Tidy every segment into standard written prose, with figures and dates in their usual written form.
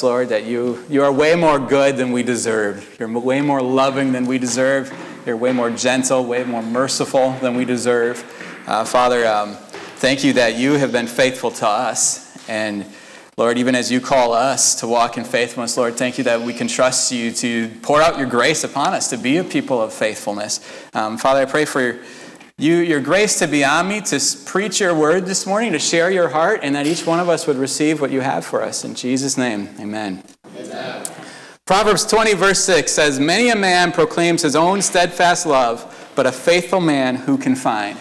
Lord, that you are way more good than we deserve. You're way more loving than we deserve. You're way more gentle, way more merciful than we deserve. Father, thank you that you have been faithful to us. And Lord, even as you call us to walk in faithfulness, Lord, thank you that we can trust you to pour out your grace upon us, to be a people of faithfulness. Father, I pray for your grace to be on me, to preach your word this morning, to share your heart, and that each one of us would receive what you have for us. In Jesus' name, amen. Amen. Proverbs 20, verse 6 says, "Many a man proclaims his own steadfast love, but a faithful man who can find?"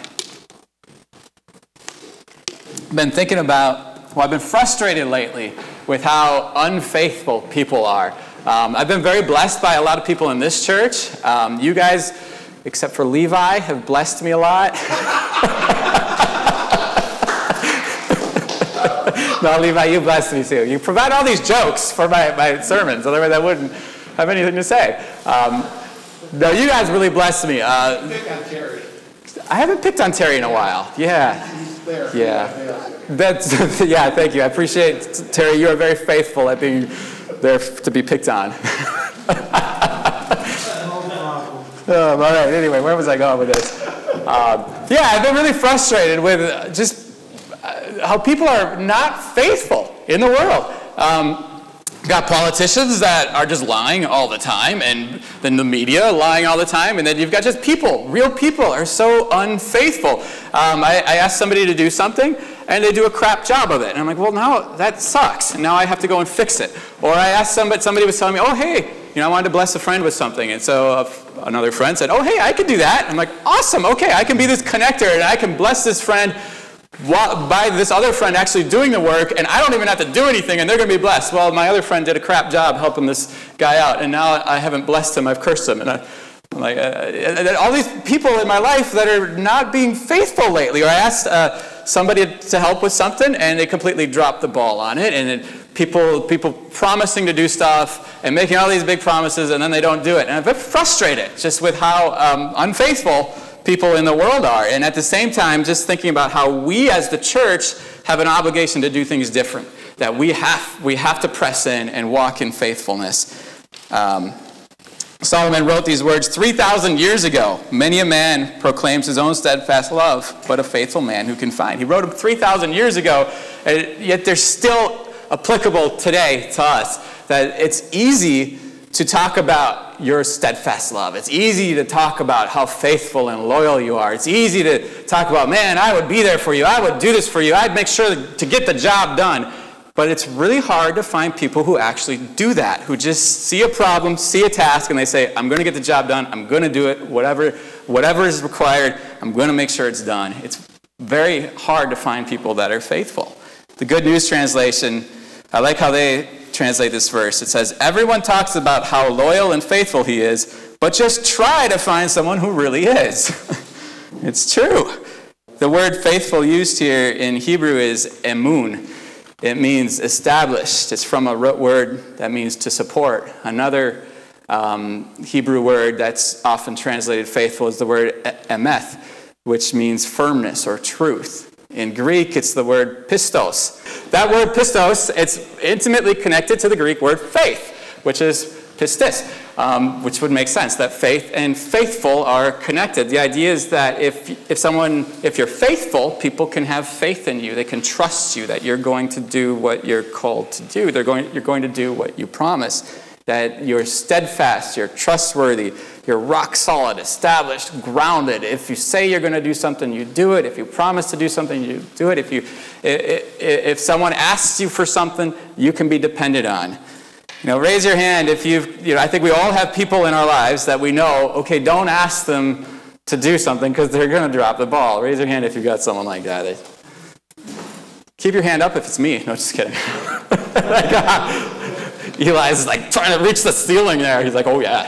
I've been thinking about, I've been frustrated lately with how unfaithful people are. I've been very blessed by a lot of people in this church. You guys, except for Levi, have blessed me a lot. No, Levi, you blessed me too. You provide all these jokes for my sermons, otherwise I wouldn't have anything to say. No, you guys really blessed me. Pick on Terry. I haven't picked on Terry in a while. Yeah. He's there. Yeah. Yeah, thank you. I appreciate, Terry, you are very faithful at being there to be picked on. All right, anyway, where was I going with this? Yeah, I've been really frustrated with just how people are not faithful in the world. Got politicians that are just lying all the time, and then the media lying all the time, and then you've got just people, real people are so unfaithful. I asked somebody to do something, and they do a crap job of it. And I'm like, well, now that sucks, and now I have to go and fix it. Or I asked somebody was telling me, oh, hey, I wanted to bless a friend with something. And so another friend said, oh, hey, I could do that. And I'm like, awesome, okay, I can be this connector, and I can bless this friend by this other friend actually doing the work, and I don't even have to do anything, and they're going to be blessed. Well, my other friend did a crap job helping this guy out, and now I haven't blessed him, I've cursed him. And I'm like, all these people in my life that are not being faithful lately. Or I asked somebody to help with something, and they completely dropped the ball on it. And people promising to do stuff and making all these big promises, and then they don't do it. And I've been frustrated just with how unfaithful people in the world are. And at the same time, just thinking about how we as the church have an obligation to do things different. That we have to press in and walk in faithfulness. Solomon wrote these words 3,000 years ago. Many a man proclaims his own steadfast love, but a faithful man who can find. He wrote them 3,000 years ago, and yet they're still applicable today to us. That it's easy to talk about your steadfast love. It's easy to talk about how faithful and loyal you are. It's easy to talk about, man, I would be there for you. I would do this for you. I'd make sure to get the job done. But it's really hard to find people who actually do that, who just see a problem, see a task, and they say, I'm going to get the job done. I'm going to do it. Whatever is required, I'm going to make sure it's done. It's very hard to find people that are faithful. The Good News Translation, I like how they translate this verse. It says, everyone talks about how loyal and faithful he is, but just try to find someone who really is. It's true. The word faithful used here in Hebrew is emun. It means established. It's from a root word that means to support. Another Hebrew word that's often translated faithful is the word emeth, which means firmness or truth. In Greek, it's the word pistos. That word pistos, it's intimately connected to the Greek word faith, which is pistis, which would make sense, that faith and faithful are connected. The idea is that if you're faithful, people can have faith in you. They can trust you that you're going to do what you're called to do. You're going to do what you promise. That you're steadfast, you're trustworthy, you're rock solid, established, grounded. If you say you're going to do something, you do it. If you promise to do something, you do it. If someone asks you for something, you can be depended on. Raise your hand if I think we all have people in our lives that we know, okay, don't ask them to do something because they're going to drop the ball. Raise your hand if you've got someone like that. Keep your hand up if it's me. No, just kidding. Eli's like trying to reach the ceiling there. He's like, oh yeah.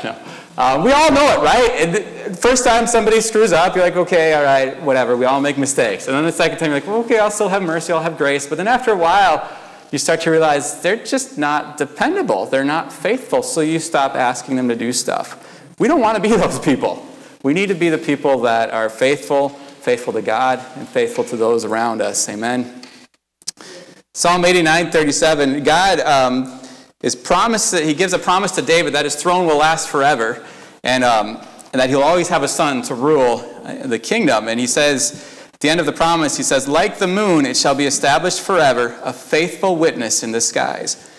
No. We all know it, right? And first time somebody screws up, you're like, okay, all right, whatever. We all make mistakes. And then the second time, you're like, well, okay, I'll still have mercy. I'll have grace. But then after a while, you start to realize they're just not dependable. They're not faithful. So you stop asking them to do stuff. We don't want to be those people. We need to be the people that are faithful to God and faithful to those around us. Amen. Psalm 89:37. God is promise that he gives a promise to David that his throne will last forever, and that he'll always have a son to rule the kingdom. And he says, at the end of the promise, he says, like the moon, it shall be established forever, a faithful witness in the skies.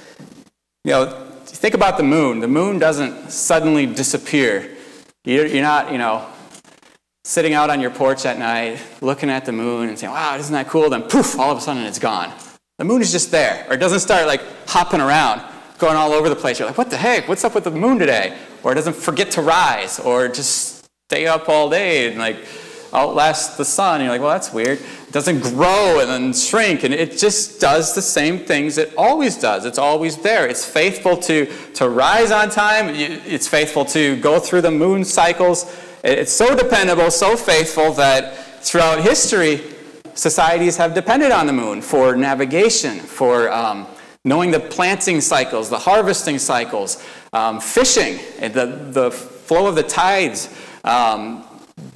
You know, think about the moon. The moon doesn't suddenly disappear. You're not, sitting out on your porch at night, looking at the moon and saying, wow, isn't that cool? Then poof, all of a sudden it's gone. The moon is just there. Or it doesn't start like hopping around, going all over the place. You're like, what the heck? What's up with the moon today? Or it doesn't forget to rise, or just stay up all day and like outlast the sun. You're like, well, that's weird. It doesn't grow and then shrink, and it just does the same things it always does. It's always there. It's faithful to rise on time. It's faithful to go through the moon cycles. It's so dependable, so faithful that throughout history, societies have depended on the moon for navigation, for knowing the planting cycles, the harvesting cycles, fishing, and the flow of the tides,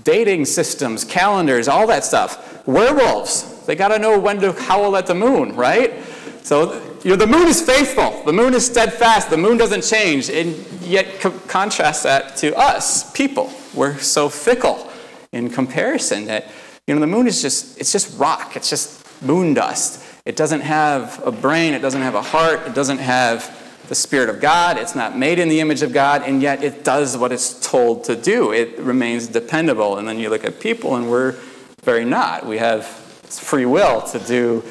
dating systems, calendars, all that stuff. Werewolves, they got to know when to howl at the moon, right? So the moon is faithful. The moon is steadfast. The moon doesn't change. And yet contrast that to us, people. We're so fickle in comparison that, the moon is just rock. It's just moon dust. It doesn't have a brain. It doesn't have a heart. It doesn't have the Spirit of God. It's not made in the image of God, and yet it does what it's told to do. It remains dependable. And then you look at people, and we're very not. We have free will to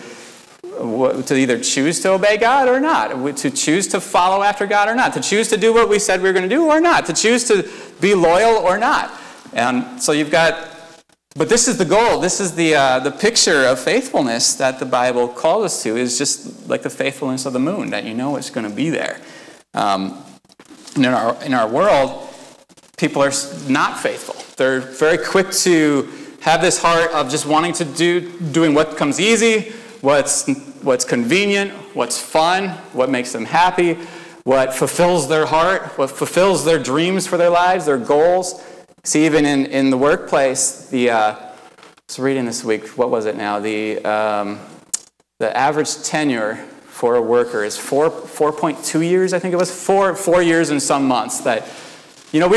either choose to obey God or not, to choose to follow after God or not, to choose to do what we said we were going to do or not, to choose to be loyal or not. And so you've got, but this is the goal. This is the picture of faithfulness that the Bible calls us to, is just like the faithfulness of the moon, that it's going to be there. In our world, people are not faithful. They're very quick to have this heart of just wanting to doing what comes easy, what's convenient, what's fun, what makes them happy, what fulfills their heart, what fulfills their dreams for their lives, their goals. See, even in the workplace, I was reading this week, what was it now? The average tenure for a worker is 4.2 years, I think it was, 4 years and some months. That, no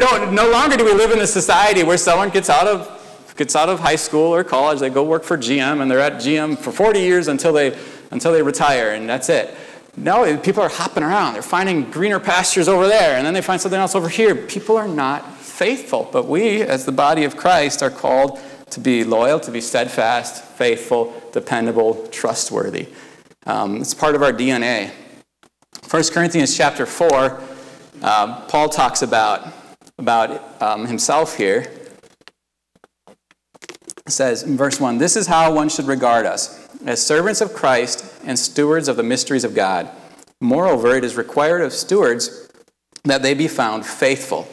longer do we live in a society where someone gets out of high school or college, they go work for GM, and they're at GM for 40 years until they retire, and that's it. No, people are hopping around. They're finding greener pastures over there, and then they find something else over here. People are not faithful, but we, as the body of Christ, are called to be loyal, to be steadfast, faithful, dependable, trustworthy. It's part of our DNA. 1 Corinthians chapter 4, Paul talks about himself here. It says in verse 1, "This is how one should regard us, as servants of Christ and stewards of the mysteries of God. Moreover, it is required of stewards that they be found faithful."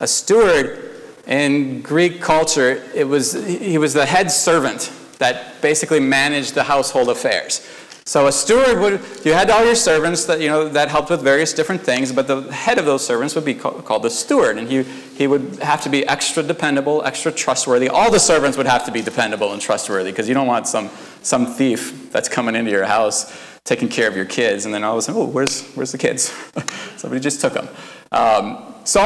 A steward in Greek culture, he was the head servant that basically managed the household affairs. So a steward you had all your servants that helped with various different things, but the head of those servants would be called the steward, and he would have to be extra dependable, extra trustworthy. All the servants would have to be dependable and trustworthy, because you don't want some thief that's coming into your house taking care of your kids, and then all of a sudden, where's the kids? Somebody just took them. So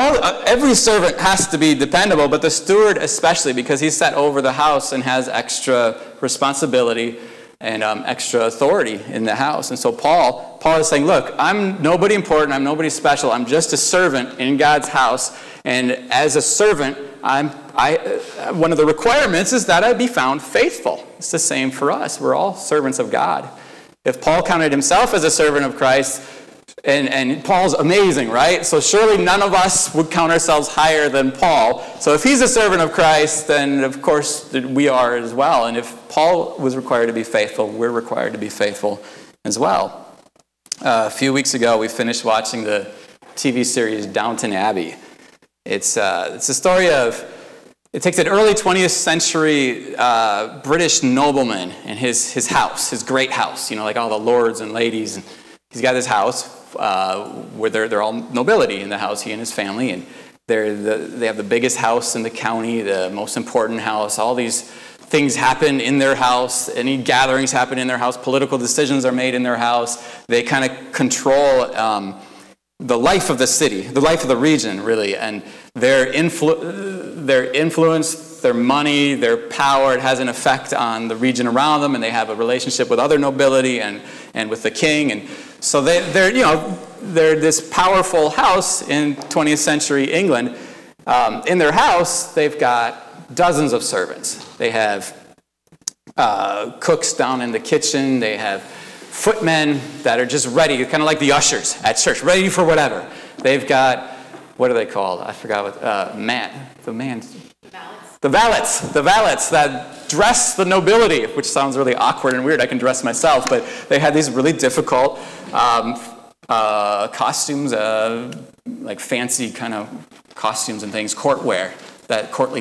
every servant has to be dependable, but the steward especially, because he's set over the house and has extra responsibility and extra authority in the house. And so Paul is saying, look, I'm nobody important, I'm nobody special, I'm just a servant in God's house, and as a servant, one of the requirements is that I be found faithful. It's the same for us. We're all servants of God. If Paul counted himself as a servant of Christ, and Paul's amazing, right? So surely none of us would count ourselves higher than Paul. So if he's a servant of Christ, then of course we are as well. And if Paul was required to be faithful, we're required to be faithful as well. A few weeks ago, we finished watching the TV series Downton Abbey. It's a story of, it takes an early 20th century British nobleman and his house, his great house, like all the lords and ladies. And he's got this house where they're all nobility in the house, he and his family, and they have the biggest house in the county, the most important house, all these things happen in their house, any gatherings happen in their house, political decisions are made in their house. They kind of control the life of the city, the life of the region, really, and their influence, their money, their power, it has an effect on the region around them, and they have a relationship with other nobility and with the king, and so they're this powerful house in 20th century England. In their house, they've got dozens of servants. They have cooks down in the kitchen. They have footmen that are just ready, kind of like the ushers at church, ready for whatever. They've got, what are they called? I forgot what, the valets that dress the nobility, which sounds really awkward and weird. I can dress myself, but they had these really difficult costumes, like fancy kind of costumes and things, courtly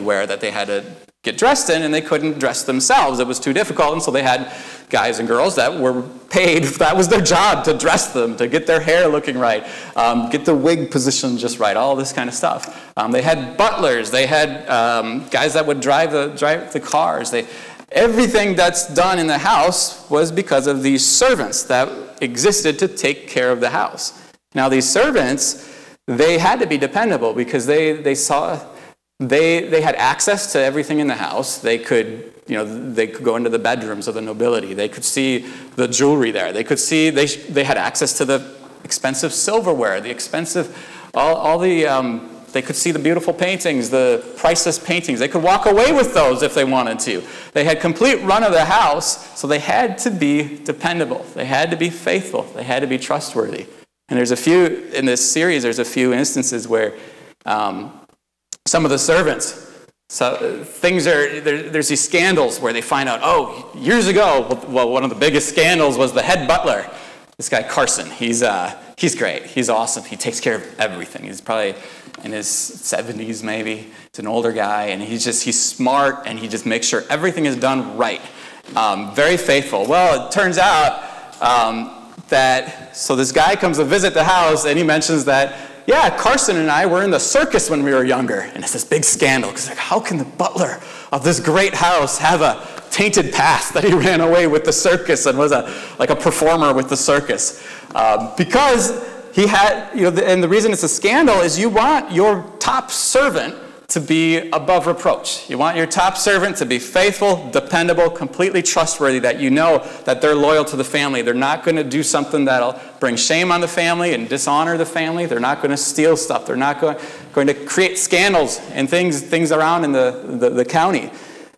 wear that they had to get dressed in, and they couldn't dress themselves. It was too difficult, and so they had guys and girls that were paid. That was their job, to dress them, to get their hair looking right, get the wig position just right, all this kind of stuff. They had butlers. They had guys that would drive the cars. Everything that's done in the house was because of these servants that existed to take care of the house. Now, these servants, they had to be dependable because they had access to everything in the house. They could go into the bedrooms of the nobility. They could see the jewelry there. They could see, they had access to the expensive silverware, the expensive, they could see the beautiful paintings, the priceless paintings. They could walk away with those if they wanted to. They had complete run of the house, so they had to be dependable. They had to be faithful. They had to be trustworthy. And in this series, there's a few instances where some of the servants, there's these scandals where they find out, years ago, one of the biggest scandals was the head butler, this guy Carson. He's great. He's awesome. He takes care of everything. He's probably in his 70s so an older guy, and he's smart, and he just makes sure everything is done right. Very faithful. Well, it turns out so this guy comes to visit the house, and he mentions that, Carson and I were in the circus when we were younger. And it's this big scandal, because how can the butler of this great house have a tainted past that he ran away with the circus and was like a performer with the circus? Because he had, and the reason it's a scandal is you want your top servant to be above reproach. You want your top servant to be faithful, dependable, completely trustworthy, that you know that they're loyal to the family. They're not going to do something that'll bring shame on the family and dishonor the family. They're not going to steal stuff. They're not going to create scandals and things around in the county.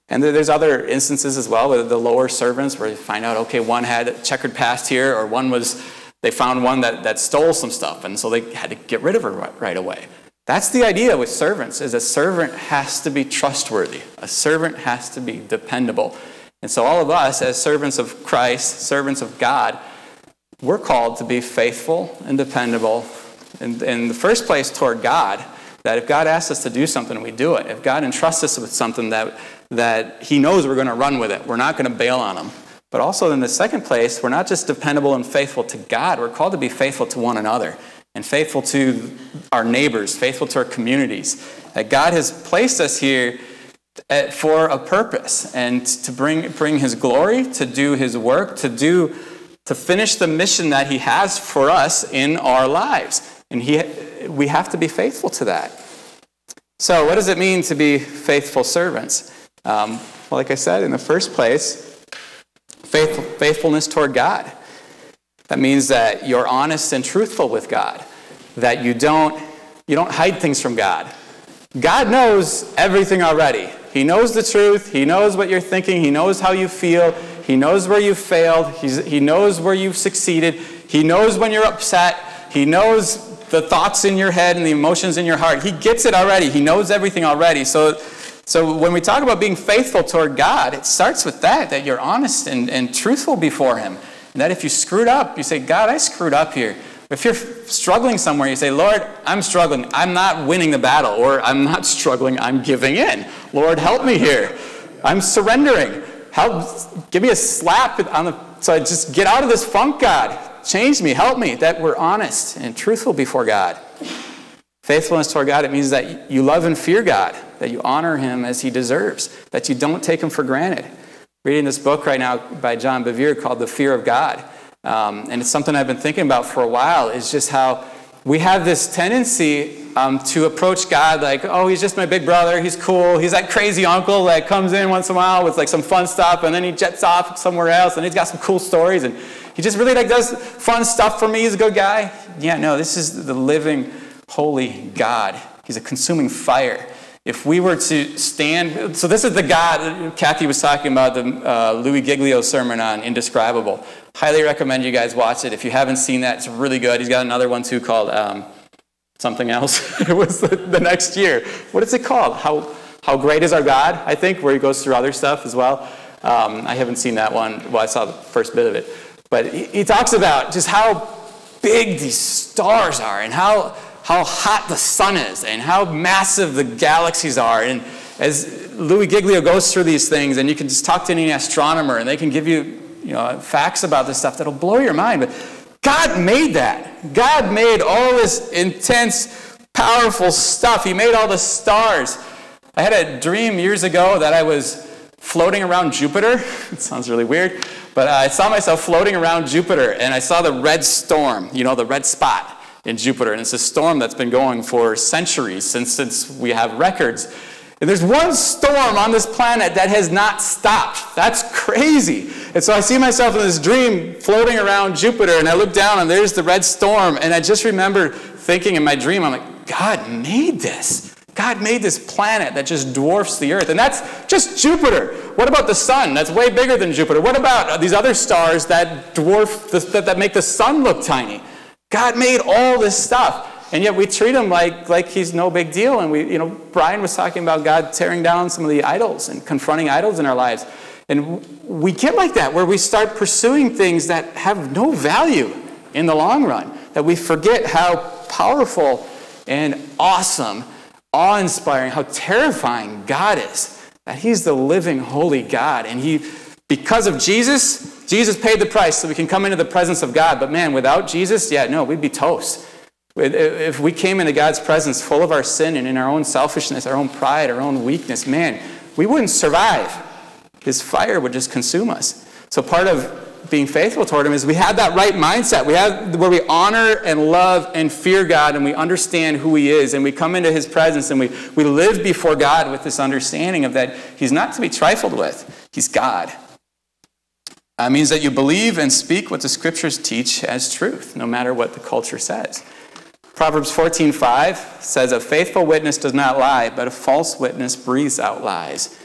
And there's other instances as well with the lower servants where you find out, one had a checkered past here, or they found one that stole some stuff, and so they had to get rid of her right away. That's the idea with servants, is a servant has to be trustworthy. A servant has to be dependable. And so all of us, as servants of Christ, servants of God, we're called to be faithful and dependable in the first place toward God, that if God asks us to do something, we do it. If God entrusts us with something that he knows we're going to run with it, we're not going to bail on him. But also in the second place, we're not just dependable and faithful to God, we're called to be faithful to one another. And faithful to our neighbors, faithful to our communities. That God has placed us here for a purpose, and to bring his glory, to do his work, to finish the mission that he has for us in our lives. And we have to be faithful to that. So what does it mean to be faithful servants? Well, like I said, in the first place, faithfulness toward God. That means that you're honest and truthful with God, that you don't hide things from God. God knows everything already. He knows the truth. He knows what you're thinking. He knows how you feel. He knows where you failed. He knows where you've succeeded. He knows when you're upset. He knows the thoughts in your head and the emotions in your heart. He gets it already. He knows everything already. So when we talk about being faithful toward God, it starts with that you're honest and truthful before him. And that if you screwed up, you say, God, I screwed up here. If you're struggling somewhere, you say, Lord, I'm struggling. I'm not winning the battle. Or I'm not struggling. I'm giving in. Lord, help me here. I'm surrendering. Give me a slap so I just get out of this funk, God. Change me. Help me. That we're honest and truthful before God. Faithfulness toward God, it means that you love and fear God. that you honor him as he deserves, that you don't take him for granted. Reading this book right now by John Bevere called The Fear of God. And it's something I've been thinking about for a while, is just how we have this tendency to approach God like, oh, he's just my big brother, he's cool, he's that crazy uncle that comes in once in a while with like some fun stuff, and then he jets off somewhere else, and he's got some cool stories, and he just really like does fun stuff for me, he's a good guy. Yeah, no, this is the living, holy God. He's a consuming fire. If we were to stand, so this is the God, Kathy was talking about the Louis Giglio sermon on Indescribable. Highly recommend you guys watch it. If you haven't seen that, it's really good. He's got another one too called something else. It was the next year. What is it called? How Great is Our God, I think, where he goes through other stuff as well. I haven't seen that one. Well, I saw the first bit of it. But he talks about just how big these stars are and how hot the sun is and how massive the galaxies are. And as Louis Giglio goes through these things, and you can just talk to any astronomer, and they can give you, facts about this stuff that'll blow your mind. But God made that. God made all this intense, powerful stuff. He made all the stars. I had a dream years ago that I was floating around Jupiter. It sounds really weird. But I saw myself floating around Jupiter, and I saw the red storm, the red spot in Jupiter. And it's a storm that's been going for centuries, since we have records. And there's one storm on this planet that has not stopped. That's crazy. And so I see myself in this dream floating around Jupiter, and I look down, and there's the red storm. And I just remember thinking in my dream, I'm like, God made this. God made this planet that just dwarfs the Earth. And that's just Jupiter. What about the sun? That's way bigger than Jupiter. What about these other stars that dwarf, that make the sun look tiny? God made all this stuff. And yet we treat him like he's no big deal. And Brian was talking about God tearing down some of the idols and confronting idols in our lives. And we get like that, where we start pursuing things that have no value in the long run. That we forget how powerful and awesome, awe-inspiring, how terrifying God is. That he's the living, holy God. And because of Jesus paid the price so we can come into the presence of God. But man, without Jesus, we'd be toast. If we came into God's presence full of our sin and in our own selfishness, our own pride, our own weakness, man, we wouldn't survive. His fire would just consume us. So part of being faithful toward him is we have that right mindset. We have where we honor and love and fear God, and we understand who he is, and we come into his presence, and we live before God with this understanding of that he's not to be trifled with. He's God. It means that you believe and speak what the scriptures teach as truth, no matter what the culture says. Proverbs 14:5 says, a faithful witness does not lie, but a false witness breathes out lies.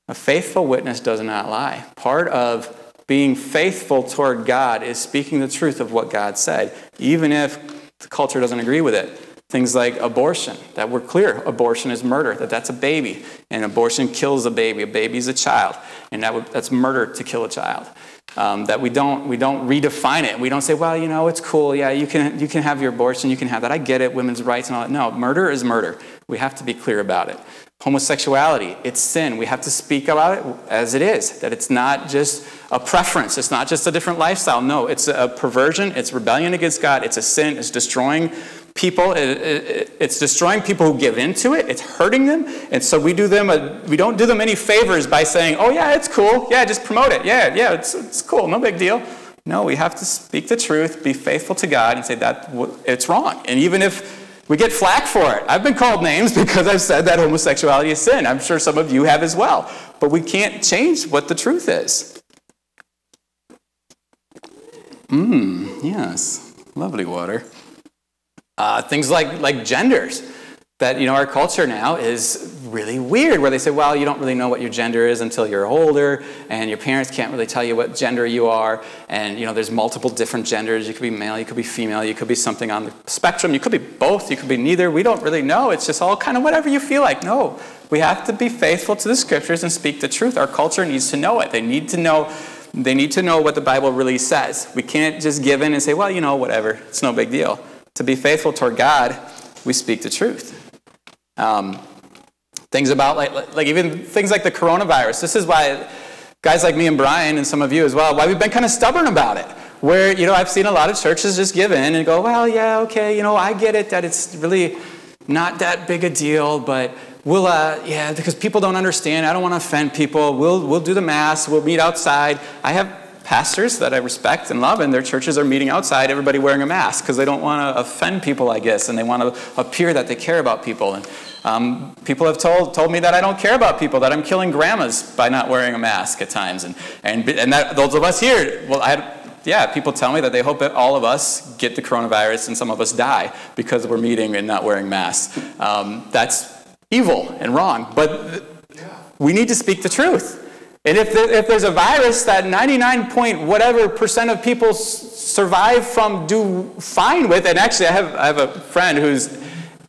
A faithful witness does not lie. Part of being faithful toward God is speaking the truth of what God said, even if the culture doesn't agree with it. Things like abortion, that we're clear, abortion is murder, that's a baby, and abortion kills a baby. A baby's a child, and that's murder to kill a child. That we don't redefine it. We don't say, well, it's cool. Yeah, you can have your abortion. You can have that. I get it. Women's rights and all that. No, murder is murder. We have to be clear about it. Homosexuality, it's sin. We have to speak about it as it is. That it's not just a preference. It's not just a different lifestyle. No, it's a perversion. It's rebellion against God. It's a sin. It's destroying people. It's destroying people who give into it. It's hurting them. And so we don't do them any favors by saying, oh yeah, it's cool. Yeah, just promote it. Yeah, it's cool. No big deal. No, we have to speak the truth, be faithful to God, and say that it's wrong. And even if we get flack for it. I've been called names because I've said that homosexuality is sin. I'm sure some of you have as well. But we can't change what the truth is. Yes. Lovely water. Things like genders. That, our culture now is really weird, where they say, well, you don't really know what your gender is until you're older, and your parents can't really tell you what gender you are, and, there's multiple different genders. You could be male, you could be female, you could be something on the spectrum, you could be both, you could be neither. We don't really know. It's just all kind of whatever you feel like. No, we have to be faithful to the scriptures and speak the truth. Our culture needs to know it. They need to know what the Bible really says. We can't just give in and say, well, whatever, it's no big deal. To be faithful toward God, we speak the truth. Things about like even things like the coronavirus. This is why guys like me and Brian and some of you as well, why we've been kind of stubborn about it. Where, I've seen a lot of churches just give in and go, well, yeah, okay, I get it that it's really not that big a deal, but because people don't understand. I don't want to offend people. We'll do the mass. We'll meet outside. I have pastors that I respect and love, and their churches are meeting outside, everybody wearing a mask, because they don't want to offend people, I guess, and they want to appear that they care about people. And people have told me that I don't care about people, that I'm killing grandmas by not wearing a mask at times. And that those of us here, people tell me that they hope that all of us get the coronavirus and some of us die because we're meeting and not wearing masks. That's evil and wrong, but we need to speak the truth. And if there's a virus that 99 point whatever % of people survive from, do fine with, and actually I have a friend whose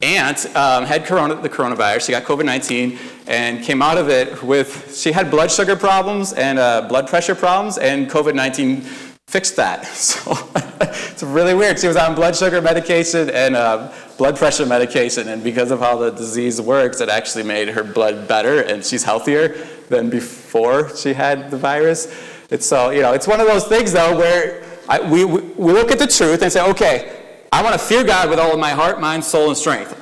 aunt had the coronavirus. She got COVID-19 and came out of it she had blood sugar problems and blood pressure problems, and COVID-19 fixed that. So it's really weird. She was on blood sugar medication and blood pressure medication, and because of how the disease works, it actually made her blood better, and she's healthier than before she had the virus. It's one of those things, though, where we look at the truth and say, okay, I want to fear God with all of my heart, mind, soul, and strength.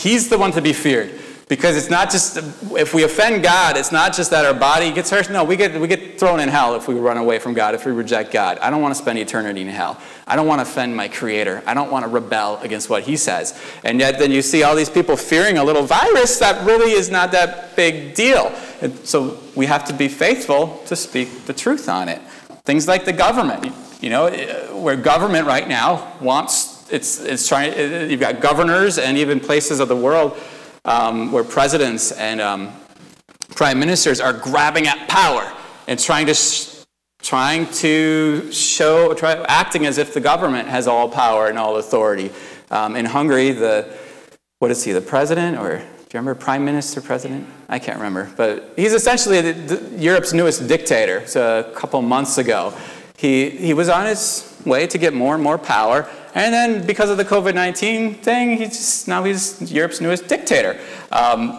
He's the one to be feared. Because it's not just, if we offend God, it's not just that our body gets hurt. No, we get thrown in hell if we run away from God, if we reject God. I don't want to spend eternity in hell. I don't want to offend my Creator. I don't want to rebel against what He says. And yet then you see all these people fearing a little virus that really is not that big deal. And so we have to be faithful to speak the truth on it. Things like the government, where government right now it's trying, you've got governors and even places of the world where presidents and prime ministers are grabbing at power and acting as if the government has all power and all authority. In Hungary, the president, or do you remember prime minister, president? I can't remember, but he's essentially Europe's newest dictator. It's a couple months ago. He was on his way to get more and more power. And then because of the COVID-19 thing, now he's Europe's newest dictator.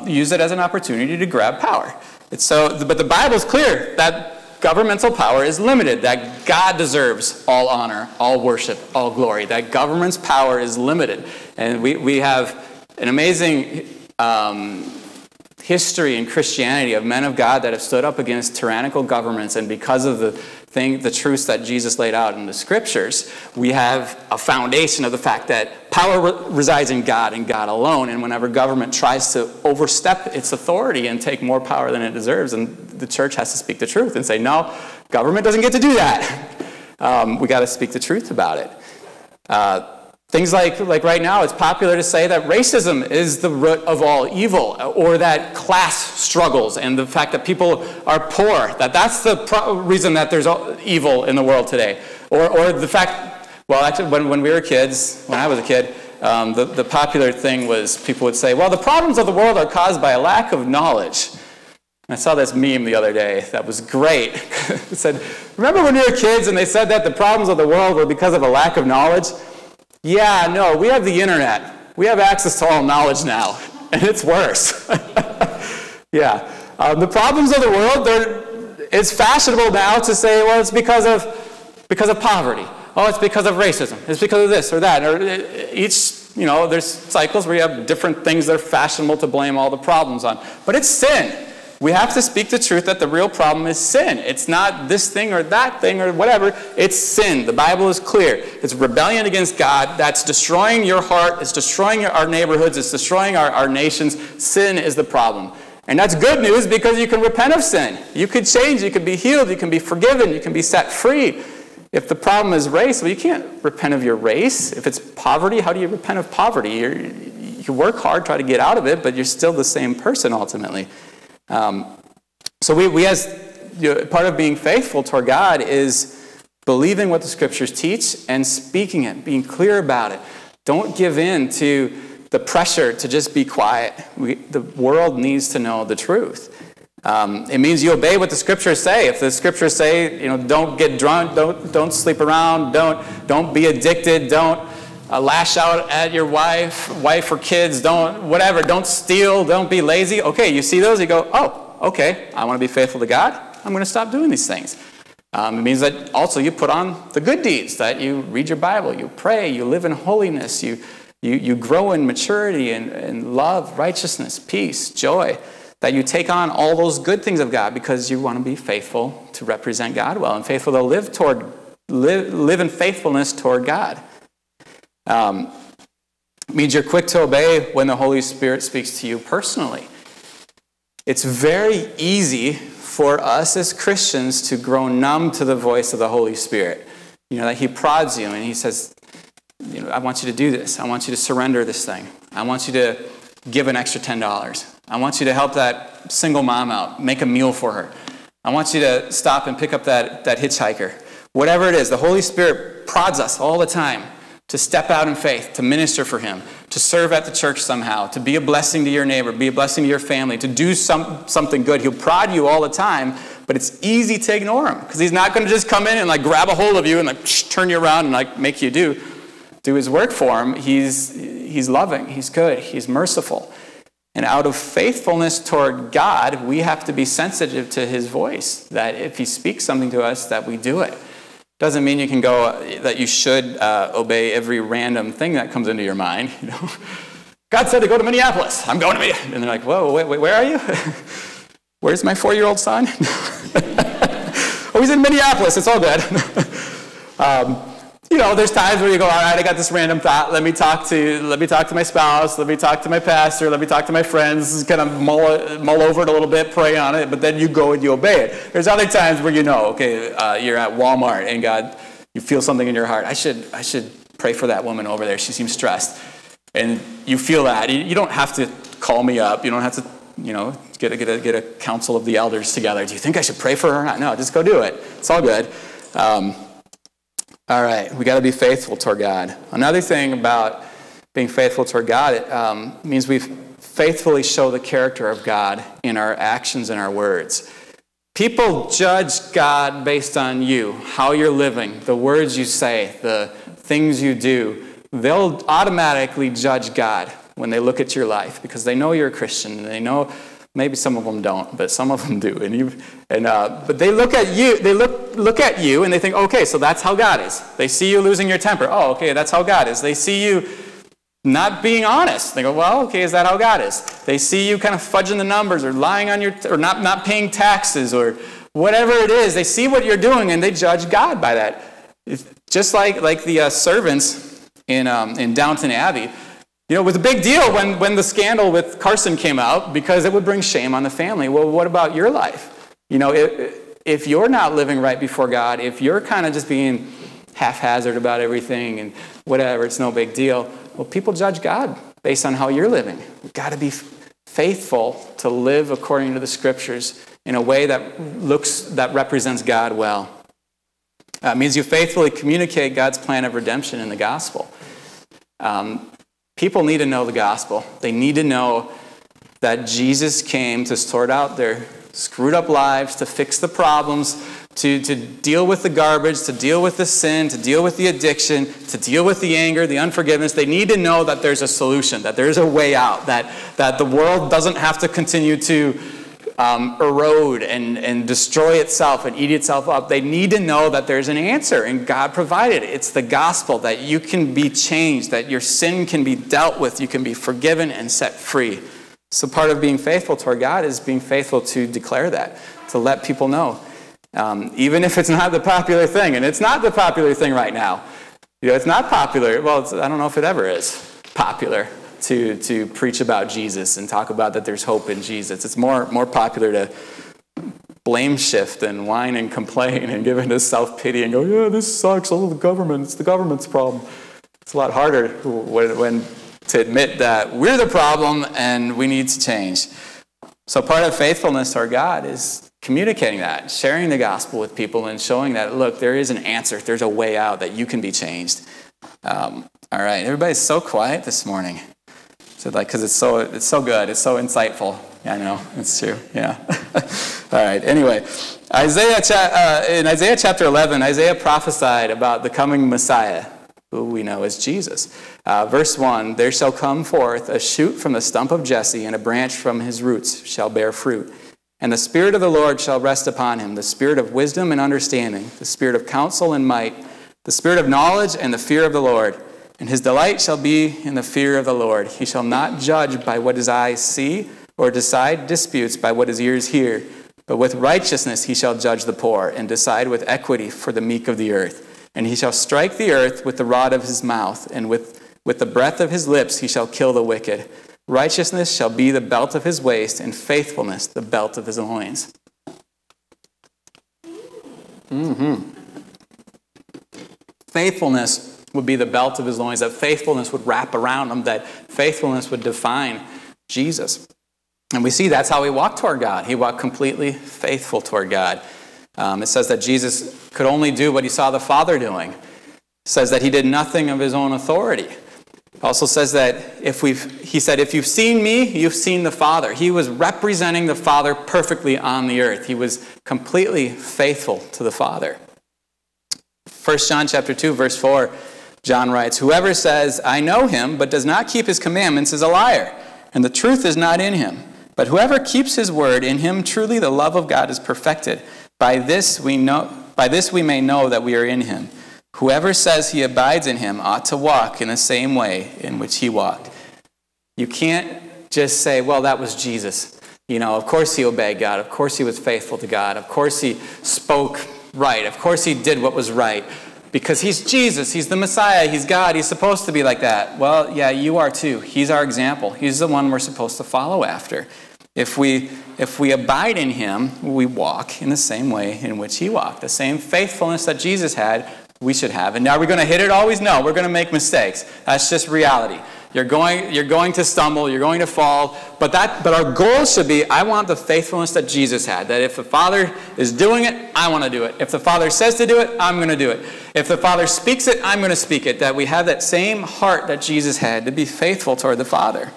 Use it as an opportunity to grab power. But the Bible's clear that governmental power is limited, that God deserves all honor, all worship, all glory, that government's power is limited. And we have an amazing history in Christianity of men of God that have stood up against tyrannical governments, and because of the truths that Jesus laid out in the Scriptures, we have a foundation of the fact that power resides in God and God alone, and whenever government tries to overstep its authority and take more power than it deserves, and the church has to speak the truth and say, no, government doesn't get to do that. We got to speak the truth about it. Things like right now, it's popular to say that racism is the root of all evil, or that class struggles and the fact that people are poor, that's the reason that there's evil in the world today. Or the fact, well, actually, when we were kids, when I was a kid, the popular thing was people would say, well, the problems of the world are caused by a lack of knowledge. And I saw this meme the other day that was great. It said, remember when we were kids and they said that the problems of the world were because of a lack of knowledge? Yeah, no, we have the internet. We have access to all knowledge now, and it's worse. Yeah. The problems of the world, it's fashionable now to say, well, it's because of poverty. Oh, it's because of racism. It's because of this or that. Or there's cycles where you have different things that are fashionable to blame all the problems on. But it's sin. We have to speak the truth that the real problem is sin. It's not this thing or that thing or whatever. It's sin. The Bible is clear. It's rebellion against God. That's destroying your heart. It's destroying our neighborhoods. It's destroying our nations. Sin is the problem. And that's good news because you can repent of sin. You could change. You can be healed. You can be forgiven. You can be set free. If the problem is race, well, you can't repent of your race. If it's poverty, how do you repent of poverty? You work hard, try to get out of it, but you're still the same person ultimately. So we as part of being faithful toward God is believing what the Scriptures teach and speaking it, being clear about it. Don't give in to the pressure to just be quiet. The world needs to know the truth. It means you obey what the Scriptures say. If the Scriptures say, don't get drunk, don't sleep around, don't be addicted, don't lash out at your wife or kids, don't steal, don't be lazy. Okay, you see those, you go, oh, okay, I want to be faithful to God. I'm going to stop doing these things. It means that also you put on the good deeds, that you read your Bible, you pray, you live in holiness, you You grow in maturity and love, righteousness, peace, joy, that you take on all those good things of God because you want to be faithful to represent God well and faithful to live in faithfulness toward God. Means you're quick to obey when the Holy Spirit speaks to you personally. It's very easy for us as Christians to grow numb to the voice of the Holy Spirit. That he prods you and he says, I want you to do this. I want you to surrender this thing. I want you to give an extra $10. I want you to help that single mom out, make a meal for her. I want you to stop and pick up that hitchhiker. Whatever it is, the Holy Spirit prods us all the time to step out in faith, to minister for him, to serve at the church somehow, to be a blessing to your neighbor, be a blessing to your family, to do something good. He'll prod you all the time, but it's easy to ignore him because he's not going to just come in and grab a hold of you and turn you around and make you do his work for him. He's loving, he's good, he's merciful. And out of faithfulness toward God, we have to be sensitive to his voice, that if he speaks something to us, that we do it. Doesn't mean you can go, that you should obey every random thing that comes into your mind. God said to go to Minneapolis. I'm going to Minneapolis. And they're like, whoa, wait, where are you? Where's my 4-year-old son? Oh, he's in Minneapolis. It's all good. There's times where you go, all right, I got this random thought. Let me talk to my spouse. Let me talk to my pastor. Let me talk to my friends. Kind of mull over it a little bit, pray on it. But then you go and you obey it. There's other times where you're at Walmart and God, you feel something in your heart. I should pray for that woman over there. She seems stressed. And you feel that. You don't have to call me up. You don't have to, get a council of the elders together. Do you think I should pray for her? No, just go do it. It's all good. All right, we got to be faithful toward God. Another thing about being faithful toward God, it means we faithfully show the character of God in our actions and our words. People judge God based on you, how you're living, the words you say, the things you do. They'll automatically judge God when they look at your life because they know you're a Christian and they know. Maybe some of them don't, but some of them do. But they look at you. They look at you, and they think, okay, so that's how God is. They see you losing your temper. Oh, okay, that's how God is. They see you not being honest. They go, well, okay, is that how God is? They see you kind of fudging the numbers or lying on or not paying taxes or whatever it is. They see what you're doing, and they judge God by that. It's just like the servants in Downton Abbey. It was a big deal when the scandal with Carson came out because it would bring shame on the family. Well, what about your life? If you're not living right before God, if you're kind of just being haphazard about everything and whatever, it's no big deal. Well, people judge God based on how you're living. We've got to be faithful to live according to the Scriptures in a way that represents God well. It means you faithfully communicate God's plan of redemption in the gospel. People need to know the gospel. They need to know that Jesus came to sort out their screwed up lives, to fix the problems, to deal with the garbage, to deal with the sin, to deal with the addiction, to deal with the anger, the unforgiveness. They need to know that there's a solution, that there's a way out, that the world doesn't have to continue to erode and destroy itself and eat itself up. They need to know that there's an answer, and God provided it. It's the gospel, that you can be changed, that your sin can be dealt with, you can be forgiven and set free. So part of being faithful toward God is being faithful to declare that, to let people know. Even if it's not the popular thing, and it's not the popular thing right now. It's not popular. Well, I don't know if it ever is popular to preach about Jesus and talk about that there's hope in Jesus. It's more popular to blame shift and whine and complain and give into self-pity and go, yeah, this sucks, the government, it's the government's problem. It's a lot harder when to admit that we're the problem and we need to change. So part of faithfulness to our God is communicating that, sharing the gospel with people and showing that, look, there is an answer, there's a way out, that you can be changed. All right, everybody's so quiet this morning. So because it's so good, it's so insightful. Yeah, I know, it's true. Yeah. All right. Anyway, in Isaiah chapter 11, Isaiah prophesied about the coming Messiah, who we know as Jesus. Verse 1: There shall come forth a shoot from the stump of Jesse, and a branch from his roots shall bear fruit. And the Spirit of the Lord shall rest upon him, the Spirit of wisdom and understanding, the Spirit of counsel and might, the Spirit of knowledge and the fear of the Lord. And his delight shall be in the fear of the Lord. He shall not judge by what his eyes see, or decide disputes by what his ears hear. But with righteousness he shall judge the poor, and decide with equity for the meek of the earth. And he shall strike the earth with the rod of his mouth, and with the breath of his lips he shall kill the wicked. Righteousness shall be the belt of his waist, and faithfulness the belt of his loins. Faithfulness would be the belt of his loins, that faithfulness would wrap around him, that faithfulness would define Jesus. And we see that's how he walked toward God. He walked completely faithful toward God. It says that Jesus could only do what he saw the Father doing. It says that he did nothing of his own authority. It also says that he said, if you've seen me, you've seen the Father. He was representing the Father perfectly on the earth. He was completely faithful to the Father. 1 John chapter 2, verse 4, John writes, whoever says, I know him, but does not keep his commandments is a liar, and the truth is not in him. But whoever keeps his word, in him truly the love of God is perfected. By this we may know that we are in him. Whoever says he abides in him ought to walk in the same way in which he walked. You can't just say, well, that was Jesus. Of course he obeyed God. Of course he was faithful to God. Of course he spoke right. Of course he did what was right. Because he's Jesus. He's the Messiah. He's God. He's supposed to be like that. Well, yeah, you are too. He's our example. He's the one we're supposed to follow after. If we abide in him, we walk in the same way in which he walked. The same faithfulness that Jesus had, we should have. And now, are we going to hit it always? No, we're going to make mistakes. That's just reality. You're going to stumble, you're going to fall, but our goal should be, I want the faithfulness that Jesus had, that if the Father is doing it, I want to do it. If the Father says to do it, I'm going to do it. If the Father speaks it, I'm going to speak it, that we have that same heart that Jesus had to be faithful toward the Father.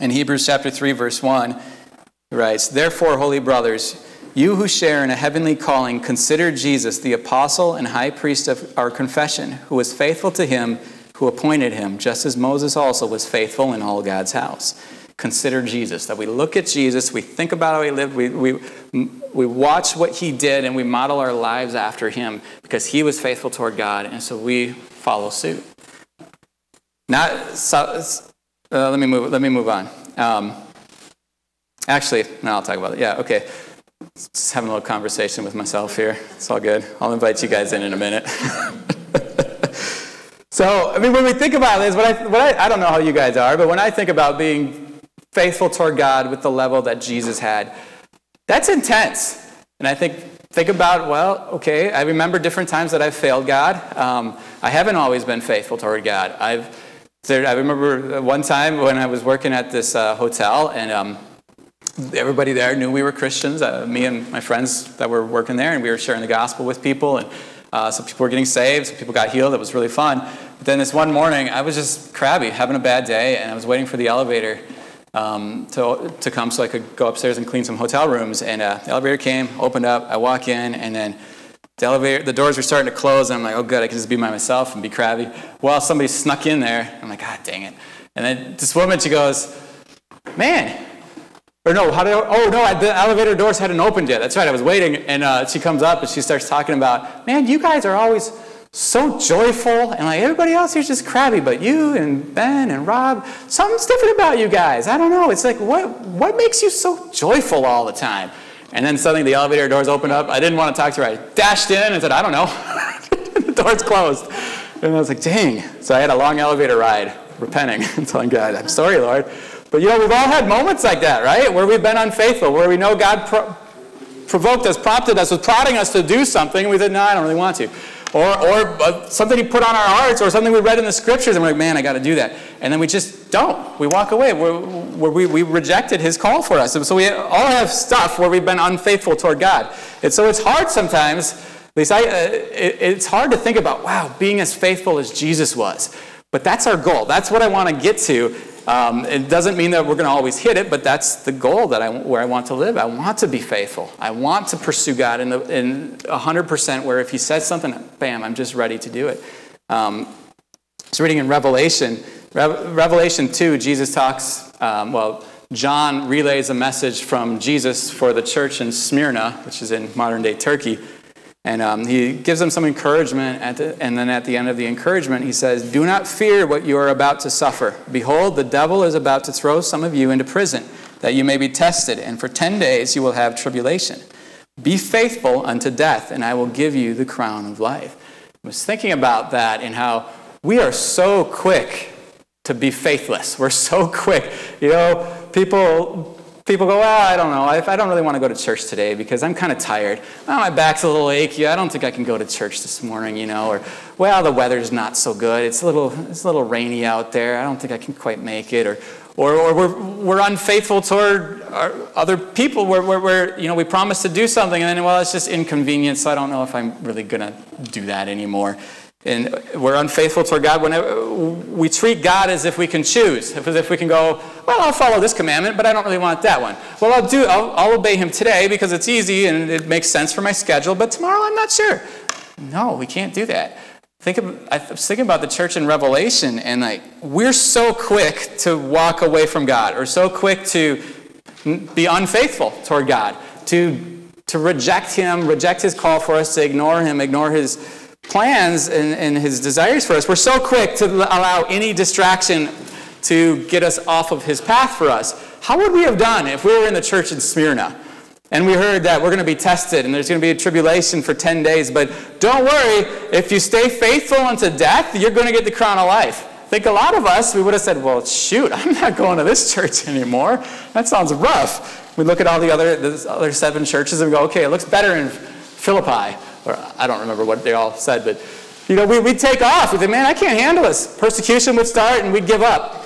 In Hebrews chapter 3, verse 1, he writes, therefore, holy brothers, you who share in a heavenly calling, consider Jesus, the apostle and high priest of our confession, who was faithful to him who appointed him, just as Moses also was faithful in all God's house. Consider Jesus, that we look at Jesus, we think about how he lived, we watch what he did, and we model our lives after him, because he was faithful toward God, and so we follow suit. Let me move on. Actually, no, I'll talk about it. Yeah, okay. Just having a little conversation with myself here. It's all good. I'll invite you guys in a minute. So, when we think about this, I don't know how you guys are, but when I think about being faithful toward God with the level that Jesus had, that's intense. And I think about, well, okay, I remember different times that I've failed God. I haven't always been faithful toward God. I remember one time when I was working at this hotel, and everybody there knew we were Christians, me and my friends that were working there, and we were sharing the gospel with people, and some people were getting saved, some people got healed. It was really fun. But then this one morning, I was just crabby, having a bad day, and I was waiting for the elevator to come so I could go upstairs and clean some hotel rooms. And the elevator came, opened up, I walk in, and then the doors were starting to close, and I'm like, oh good, I can just be by myself and be crabby. Well, somebody snuck in there. I'm like, God dang it. And then this woman, she goes, man, or no, the elevator doors hadn't opened yet. That's right, I was waiting, and she comes up and she starts talking about, man, you guys are always so joyful, and like everybody else here's just crabby, but you and Ben and Rob, something's different about you guys. I don't know. It's like, what makes you so joyful all the time? And then suddenly the elevator doors opened up. I didn't want to talk to her. I dashed in and said, I don't know. The doors closed. And I was like, dang. So I had a long elevator ride, repenting and telling God, I'm sorry, Lord. But we've all had moments like that, right? Where we've been unfaithful, where we know God provoked us, prompted us, was prodding us to do something, and we said, no, I don't really want to. Or something he put on our hearts, or something we read in the scriptures, and we're like, man, I got to do that. And then we just don't. We walk away. We rejected his call for us. And so we all have stuff where we've been unfaithful toward God. And so it's hard sometimes, at least it's hard to think about, wow, being as faithful as Jesus was. But that's our goal. That's what I want to get to. It doesn't mean that we're going to always hit it, but that's the goal where I want to live. I want to be faithful. I want to pursue God in 100%, where if he says something, bam, I'm just ready to do it. I was reading in Revelation 2, Jesus talks, John relays a message from Jesus for the church in Smyrna, which is in modern-day Turkey. And he gives them some encouragement, and then at the end of the encouragement, he says, "Do not fear what you are about to suffer. Behold, the devil is about to throw some of you into prison, that you may be tested, and for 10 days you will have tribulation. Be faithful unto death, and I will give you the crown of life." I was thinking about that and how we are so quick to be faithless. We're so quick. People go, "Well, I don't know. I don't really want to go to church today because I'm kind of tired. Well, my back's a little achy. I don't think I can go to church this morning, Or, well, the weather's not so good. It's a little rainy out there. I don't think I can quite make it." Or we're unfaithful toward our other people. We promise to do something and then, well, it's just inconvenient, so I don't know if I'm really going to do that anymore. And we're unfaithful toward God whenever we treat God as if we can choose. As if we can go, "Well, I'll follow this commandment, but I don't really want that one. Well, I'll obey him today because it's easy and it makes sense for my schedule, but tomorrow I'm not sure." No, we can't do that. I was thinking about the church in Revelation, and we're so quick to walk away from God, or so quick to be unfaithful toward God, to reject him, reject his call for us, to ignore him, ignore his plans and his desires for us. We're so quick to allow any distraction to get us off of his path for us. How would we have done if we were in the church in Smyrna and we heard that we're going to be tested and there's going to be a tribulation for 10 days, but don't worry, if you stay faithful unto death, you're going to get the crown of life? I think a lot of us, we would have said, "Well, shoot, I'm not going to this church anymore. That sounds rough." We look at all the other 7 churches and we go, "Okay, it looks better in Philippi." Or I don't remember what they all said, but we'd take off. We'd say, "Man, I can't handle this." Persecution would start and we'd give up.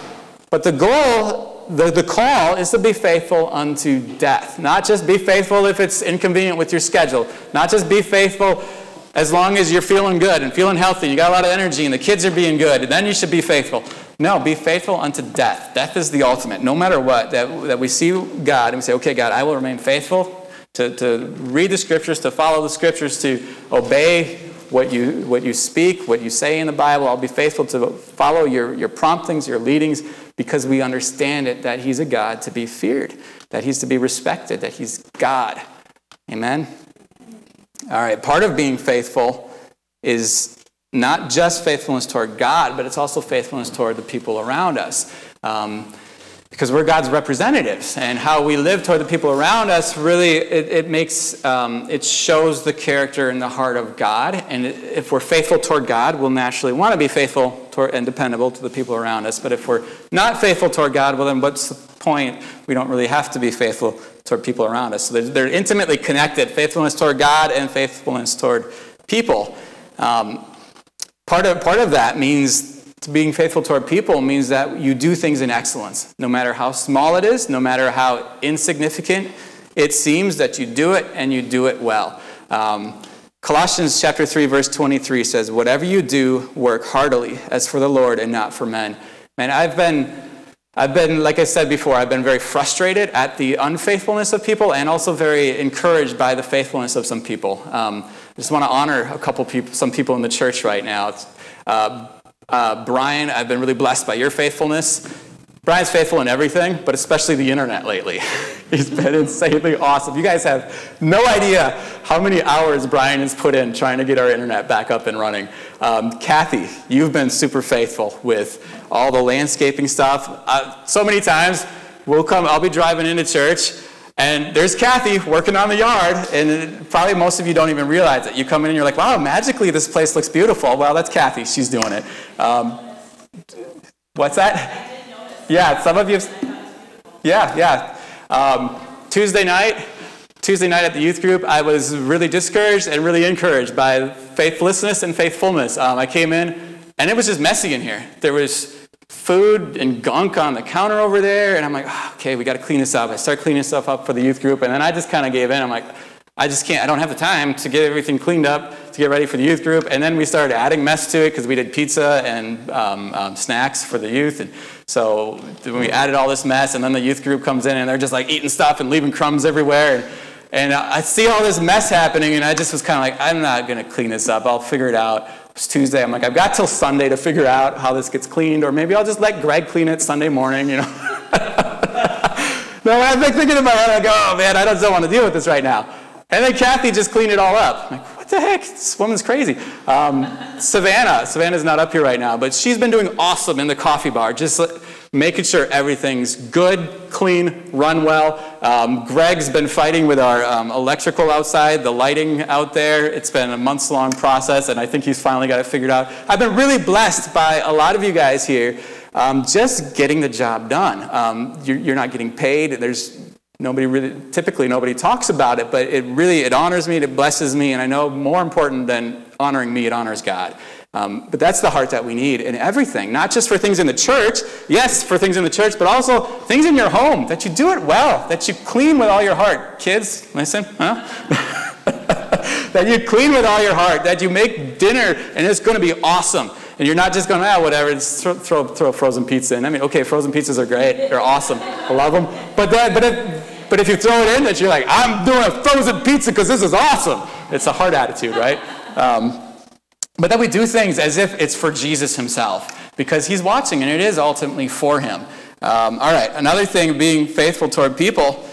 But the goal, the call is to be faithful unto death. Not just be faithful if it's inconvenient with your schedule. Not just be faithful as long as you're feeling good and feeling healthy, you got a lot of energy and the kids are being good, and then you should be faithful. No, be faithful unto death. Death is the ultimate. No matter what, that we see God and we say, "Okay, God, I will remain faithful to read the scriptures, to follow the scriptures, to obey what you speak, what you say in the Bible. I'll be faithful to follow your promptings, your leadings, because we understand it, that he's a God to be feared, that he's to be respected, that he's God." Amen? All right, part of being faithful is not just faithfulness toward God, but it's also faithfulness toward the people around us. Because we're God's representatives, and how we live toward the people around us really it shows the character and the heart of God. And if we're faithful toward God, we'll naturally want to be faithful and dependable to the people around us. But if we're not faithful toward God, well, then what's the point? We don't really have to be faithful toward people around us. So they're intimately connected: faithfulness toward God and faithfulness toward people. Part of that means, being faithful toward people means that you do things in excellence. No matter how small it is, no matter how insignificant it seems, that you do it and you do it well. Colossians chapter 3, verse 23 says, "Whatever you do, work heartily as for the Lord and not for men." Man, I've been, like I said before, I've been very frustrated at the unfaithfulness of people and also very encouraged by the faithfulness of some people. I just want to honor some people in the church right now. Brian, I've been really blessed by your faithfulness. Brian's faithful in everything, but especially the internet lately. He's been insanely awesome. You guys have no idea how many hours Brian has put in trying to get our internet back up and running. Kathy, you've been super faithful with all the landscaping stuff. So many times I'll be driving into church, and there's Kathy working on the yard, and probably most of you don't even realize it. You come in and you're like, "Wow, magically this place looks beautiful." Well, that's Kathy. She's doing it. What's that? Yeah, some of you. Yeah. Tuesday night at the youth group, I was really discouraged and really encouraged by faithlessness and faithfulness. I came in, and it was just messy in here. There was food and gunk on the counter over there, and I'm like, "Okay, we got to clean this up." I start cleaning stuff up for the youth group, and then I just kind of gave in. I'm like, I just can't. I don't have the time to get everything cleaned up to get ready for the youth group. And then we started adding mess to it because we did pizza and snacks for the youth. And so we added all this mess, and then the youth group comes in, and they're just like eating stuff and leaving crumbs everywhere. And I see all this mess happening, and I just was kind of like, I'm not going to clean this up. I'll figure it out. It's Tuesday. I'm like, I've got till Sunday to figure out how this gets cleaned, or maybe I'll just let Greg clean it Sunday morning, No, I've been thinking in my head, I go, oh man, I just don't want to deal with this right now. And then Kathy just cleaned it all up. I'm like, what what the heck? This woman's crazy. Savannah's not up here right now, but she's been doing awesome in the coffee bar, just making sure everything's good, clean, run well. Greg's been fighting with our electrical outside, the lighting out there. It's been a months-long process, and I think he's finally got it figured out. I've been really blessed by a lot of you guys here just getting the job done. You're not getting paid. There's typically nobody talks about it, but it honors me, it blesses me, and I know more important than honoring me, it honors God. But that's the heart that we need in everything, not just for things in the church, yes, for things in the church, but also things in your home, that you do it well, that you clean with all your heart. Kids, listen, huh? That you clean with all your heart, that you make dinner, and it's going to be awesome. And you're not just going, whatever, just throw frozen pizza in. I mean, okay, frozen pizzas are great. They're awesome. I love them. But if you throw it in, that you're like, I'm doing a frozen pizza because this is awesome. It's a heart attitude, right? But that we do things as if it's for Jesus himself, because he's watching, and it is ultimately for him. All right, another thing, being faithful toward people,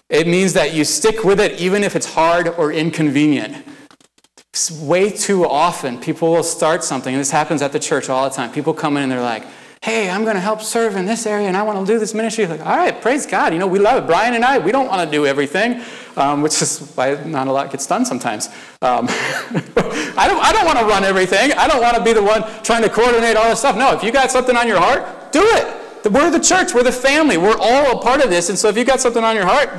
it means that you stick with it even if it's hard or inconvenient. Way too often, people will start something, and this happens at the church all the time. People come in and they're like, hey, I'm going to help serve in this area, and I want to do this ministry. Like, all right, praise God. We love it. Brian and I, we don't want to do everything, which is why not a lot gets done sometimes. I don't want to run everything. I don't want to be the one trying to coordinate all this stuff. No, if you got something on your heart, do it. We're the church. We're the family. We're all a part of this, and so if you got something on your heart,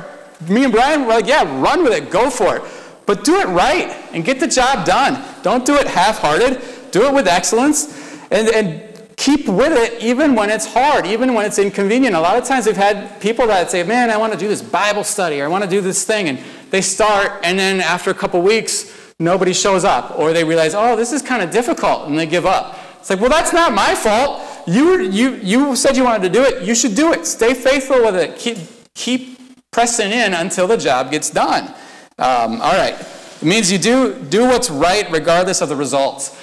me and Brian, we're like, yeah, run with it. Go for it. But do it right and get the job done. Don't do it half-hearted. Do it with excellence and keep with it even when it's hard, even when it's inconvenient. A lot of times we've had people that say, man, I want to do this Bible study, or I want to do this thing. And they start, and then after a couple weeks, nobody shows up. Or they realize, oh, this is kind of difficult, and they give up. It's like, well, that's not my fault. You said you wanted to do it. You should do it. Stay faithful with it. Keep pressing in until the job gets done. All right. It means you do what's right regardless of the results.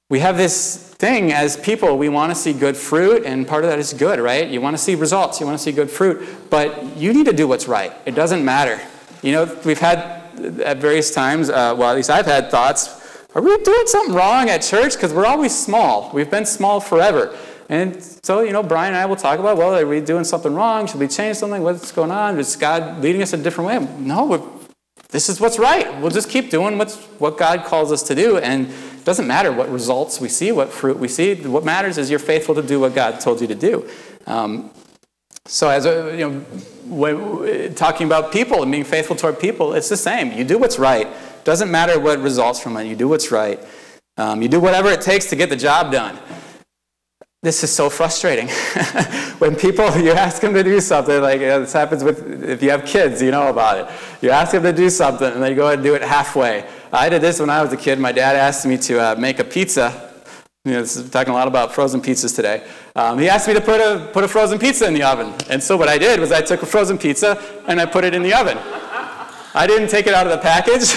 We have this thing as people, we want to see good fruit, and part of that is good, right? You want to see results. You want to see good fruit. But you need to do what's right. It doesn't matter. We've had at various times, well, at least I've had thoughts, are we doing something wrong at church? Because we're always small. We've been small forever. And so, Brian and I will talk about, well, are we doing something wrong? Should we change something? What's going on? Is God leading us a different way? No, this is what's right. We'll just keep doing what God calls us to do, and it doesn't matter what results we see, what fruit we see. What matters is you're faithful to do what God told you to do. So as when talking about people and being faithful toward people, it's the same. You do what's right. Doesn't matter what results from it. You do what's right. You do whatever it takes to get the job done. This is so frustrating. When you ask them to do something, like this happens if you have kids, you know about it. You ask them to do something, and they go and do it halfway. I did this when I was a kid. My dad asked me to make a pizza. This is talking a lot about frozen pizzas today. He asked me to put a frozen pizza in the oven. And so what I did was I took a frozen pizza, and I put it in the oven. I didn't take it out of the package.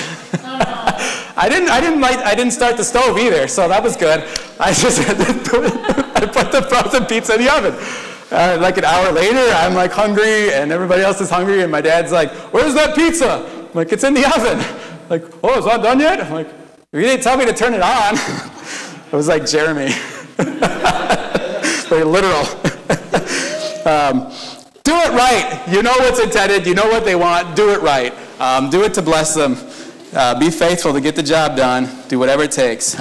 I didn't start the stove either, so that was good. I just I put the frozen pizza in the oven. Like an hour later, I'm like hungry, and everybody else is hungry, and my dad's like, "Where's that pizza?" I'm like, "It's in the oven." Like, "Oh, is that done yet?" I'm like, "You didn't tell me to turn it on." It was like Jeremy. Very literal. Do it right. You know what's intended. You know what they want. Do it right. Do it to bless them. Be faithful to get the job done. Do whatever it takes.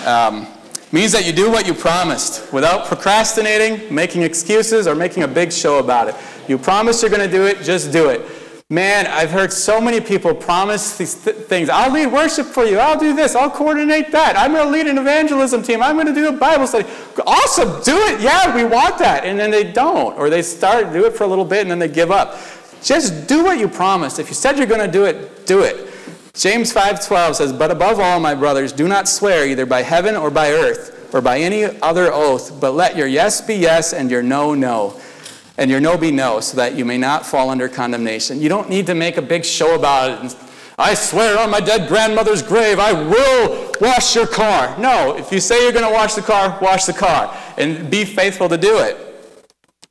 Means that you do what you promised without procrastinating, making excuses, or making a big show about it. You promised you're going to do it, just do it. Man, I've heard so many people promise these things. I'll lead worship for you. I'll do this. I'll coordinate that. I'm going to lead an evangelism team. I'm going to do a Bible study. Awesome. Do it. Yeah, we want that. And then they don't. Or they do it for a little bit and then they give up. Just do what you promised. If you said you're going to do it, do it. James 5:12 says, "But above all, my brothers, do not swear either by heaven or by earth or by any other oath, but let your yes be yes and your no, no. And your no be no, so that you may not fall under condemnation." You don't need to make a big show about it. And, "I swear on my dead grandmother's grave, I will wash your car." No, if you say you're going to wash the car. And be faithful to do it.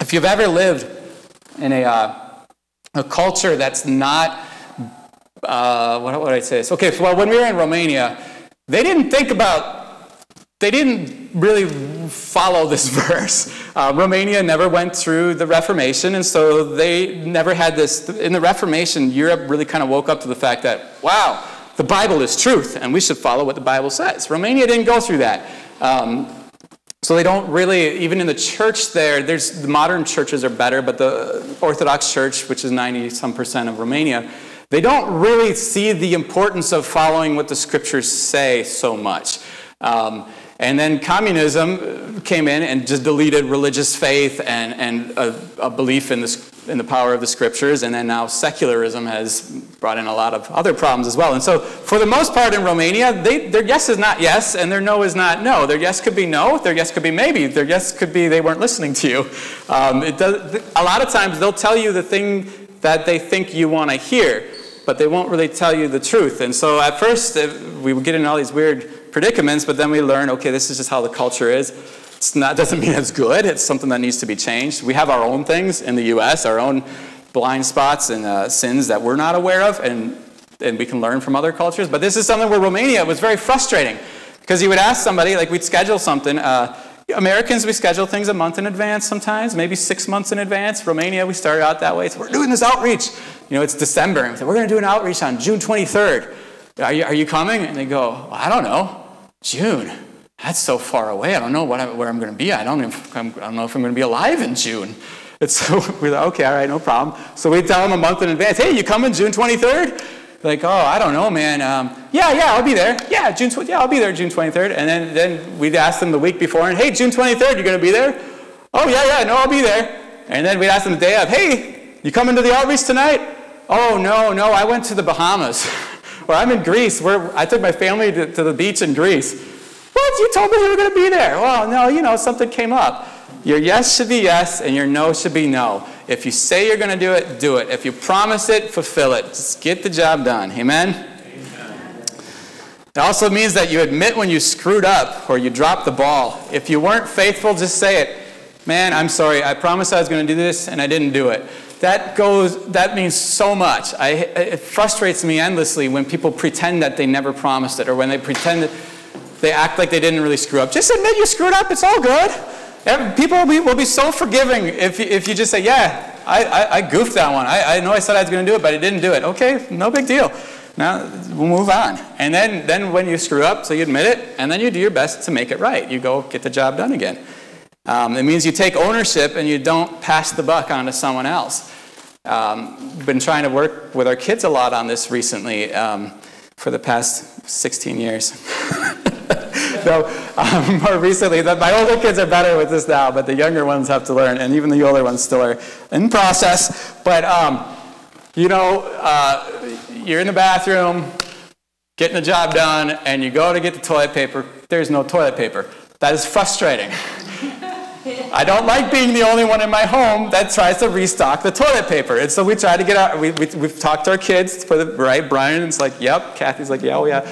If you've ever lived in a culture that's not, what would I say? Okay, well, when we were in Romania, they didn't really follow this verse. Romania never went through the Reformation, and so they never had this. In the Reformation, Europe really kind of woke up to the fact that, wow, the Bible is truth, and we should follow what the Bible says. Romania didn't go through that. So they don't really, even in the church the modern churches are better, but the Orthodox Church, which is 90-some% of Romania, they don't really see the importance of following what the scriptures say so much. And then communism came in and just deleted religious faith and a belief in the power of the scriptures, and then now secularism has brought in a lot of other problems as well. And so for the most part in Romania, their yes is not yes, and their no is not no. Their yes could be no, their yes could be maybe, their yes could be they weren't listening to you. A lot of times they'll tell you the thing that they think you want to hear, but they won't really tell you the truth. And so at first we would get in all these weird predicaments, but then we learn, okay, this is just how the culture is. Doesn't mean it's good. It's something that needs to be changed. We have our own things in the U.S., our own blind spots and sins that we're not aware of, and we can learn from other cultures. But this is something where Romania was very frustrating, because you would ask somebody, like we'd schedule something. Americans, we schedule things a month in advance sometimes, maybe 6 months in advance. Romania, we started out that way. So we're doing this outreach. You know, it's December. And we said, we're going to do an outreach on June 23rd. Are you coming? And they go, well, I don't know. June? That's so far away. I don't know where I'm going to be. I don't know if I'm going to be alive in June. And so we're like, okay, all right, no problem. So we tell them a month in advance, hey, you coming June 23rd? Like, oh, I don't know, man. Yeah, I'll be there. Yeah, I'll be there June 23rd. And then we'd ask them the week before, and hey, June 23rd, you going to be there? Oh, yeah, no, I'll be there. And then we'd ask them the day of, hey, you coming to the outreach tonight? Oh, no, I went to the Bahamas. Or I'm in Greece. I took my family to the beach in Greece. What? You told me you were going to be there. Well, no, something came up. Your yes should be yes, and your no should be no. If you say you're going to do it, do it. If you promise it, fulfill it. Just get the job done. Amen? Amen. It also means that you admit when you screwed up or you dropped the ball. If you weren't faithful, just say it. Man, I'm sorry. I promised I was going to do this, and I didn't do it. That means so much. It frustrates me endlessly when people pretend that they never promised it, or when they pretend that they act like they didn't really screw up. Just admit you screwed up. It's all good. People will be so forgiving if you just say, yeah, I goofed that one. I know I said I was going to do it, but I didn't do it. Okay, no big deal. Now we'll move on. And then when you screw up, so you admit it, and then you do your best to make it right. You go get the job done again. It means you take ownership and you don't pass the buck on to someone else. We've been trying to work with our kids a lot on this recently for the past 16 years. So more recently, my older kids are better with this now, but the younger ones have to learn, and even the older ones still are in process. But, you're in the bathroom, getting the job done, and you go to get the toilet paper. There's no toilet paper. That is frustrating. I don't like being the only one in my home that tries to restock the toilet paper. And so we try to get out. We've talked to our kids, right? Brian's like, yep. Kathy's like, yeah, oh yeah.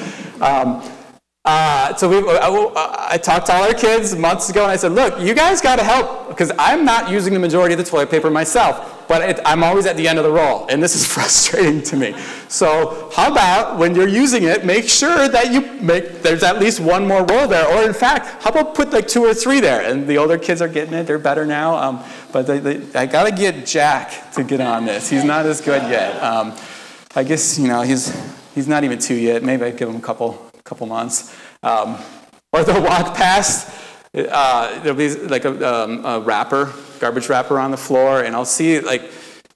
I talked to all our kids months ago, and I said, look, you guys got to help, because I'm not using the majority of the toilet paper myself, but I'm always at the end of the roll, and this is frustrating to me. So how about when you're using it, make sure that there's at least one more roll there, or in fact, how about put like 2 or 3 there? And the older kids are getting it. They're better now, but I got to get Jack to get on this. He's not as good yet. I guess, he's not even 2 yet. Maybe I'd give him a couple months. Or they'll walk past, there'll be like a garbage wrapper on the floor, and I'll see,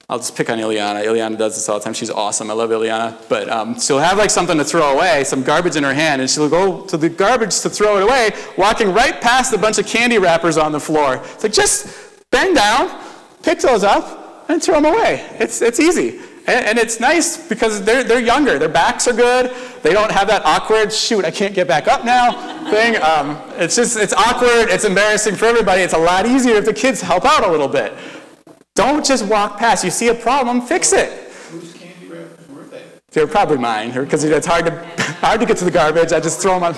I'll just pick on Ileana. Ileana does this all the time. She's awesome. I love Ileana. But she'll have like something to throw away, some garbage in her hand, and she'll go to the garbage to throw it away, walking right past a bunch of candy wrappers on the floor. It's like, just bend down, pick those up, and throw them away. It's easy. And it's nice because they're younger. Their backs are good. They don't have that awkward, shoot, I can't get back up now thing. It's awkward. It's embarrassing for everybody. It's a lot easier if the kids help out a little bit. Don't just walk past. You see a problem, fix it. Whose candy wrappers were they? They're probably mine, because it's hard to get to the garbage. I just throw them on.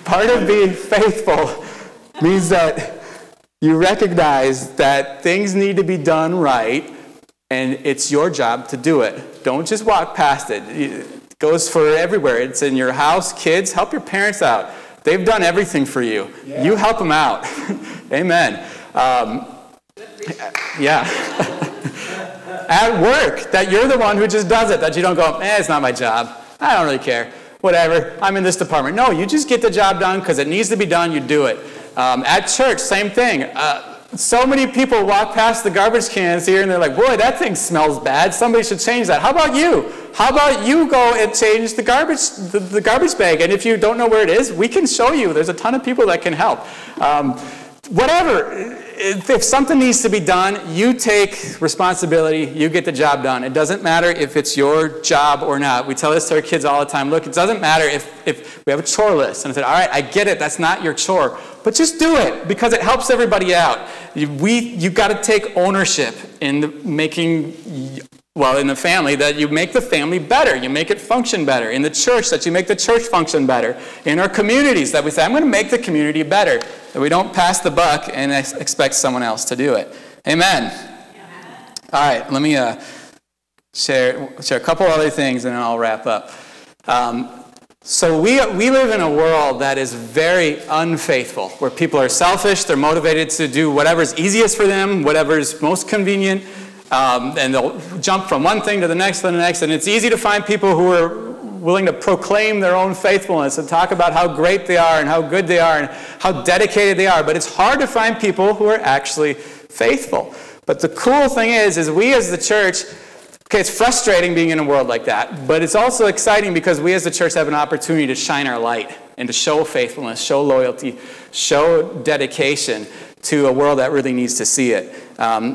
Part of being faithful means that you recognize that things need to be done right, And it's your job to do it. Don't just walk past it. It goes for everywhere. It's in your house. Kids, help your parents out. They've done everything for you. Yeah. You help them out. Amen. Yeah. At work, that you're the one who just does it, that you don't go, it's not my job. I don't really care. Whatever. I'm in this department. No, you just get the job done because it needs to be done. You do it. At church, same thing. So many people walk past the garbage cans here and they're like, boy, that thing smells bad. Somebody should change that. How about you? How about you go and change the garbage bag? And if you don't know where it is, we can show you. There's a ton of people that can help. Whatever. If something needs to be done, you take responsibility. You get the job done. It doesn't matter if it's your job or not. We tell this to our kids all the time. Look, it doesn't matter if we have a chore list. And I said, all right, I get it. That's not your chore. But just do it because it helps everybody out. You've got to take ownership in in the family, that you make the family better. You make it function better. In the church, that you make the church function better. In our communities, that we say, I'm going to make the community better. That we don't pass the buck and expect someone else to do it. Amen. All right, let me share a couple other things and then I'll wrap up. So we live in a world that is very unfaithful, where people are selfish, they're motivated to do whatever's easiest for them, whatever's most convenient, and they'll jump from one thing to the next, and it's easy to find people who are willing to proclaim their own faithfulness and talk about how great they are and how good they are and how dedicated they are, but it's hard to find people who are actually faithful. But the cool thing is we as the church, okay, it's frustrating being in a world like that, but it's also exciting because we as the church have an opportunity to shine our light and to show faithfulness, show loyalty, show dedication to a world that really needs to see it.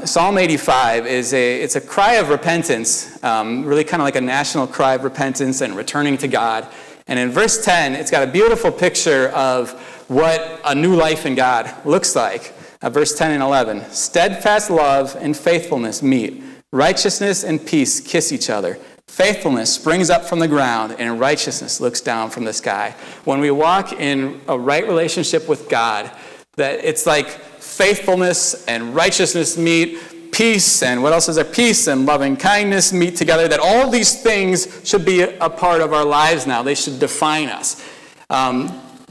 Psalm 85 it's a cry of repentance, really kind of like a national cry of repentance and returning to God. And in verse 10, it's got a beautiful picture of what a new life in God looks like. Verse 10 and 11, steadfast love and faithfulness meet. Righteousness and peace kiss each other. Faithfulness springs up from the ground, and righteousness looks down from the sky. When we walk in a right relationship with God, that it's like faithfulness and righteousness meet, peace, and what else is there? Peace and loving kindness meet together, that all these things should be a part of our lives now. They should define us.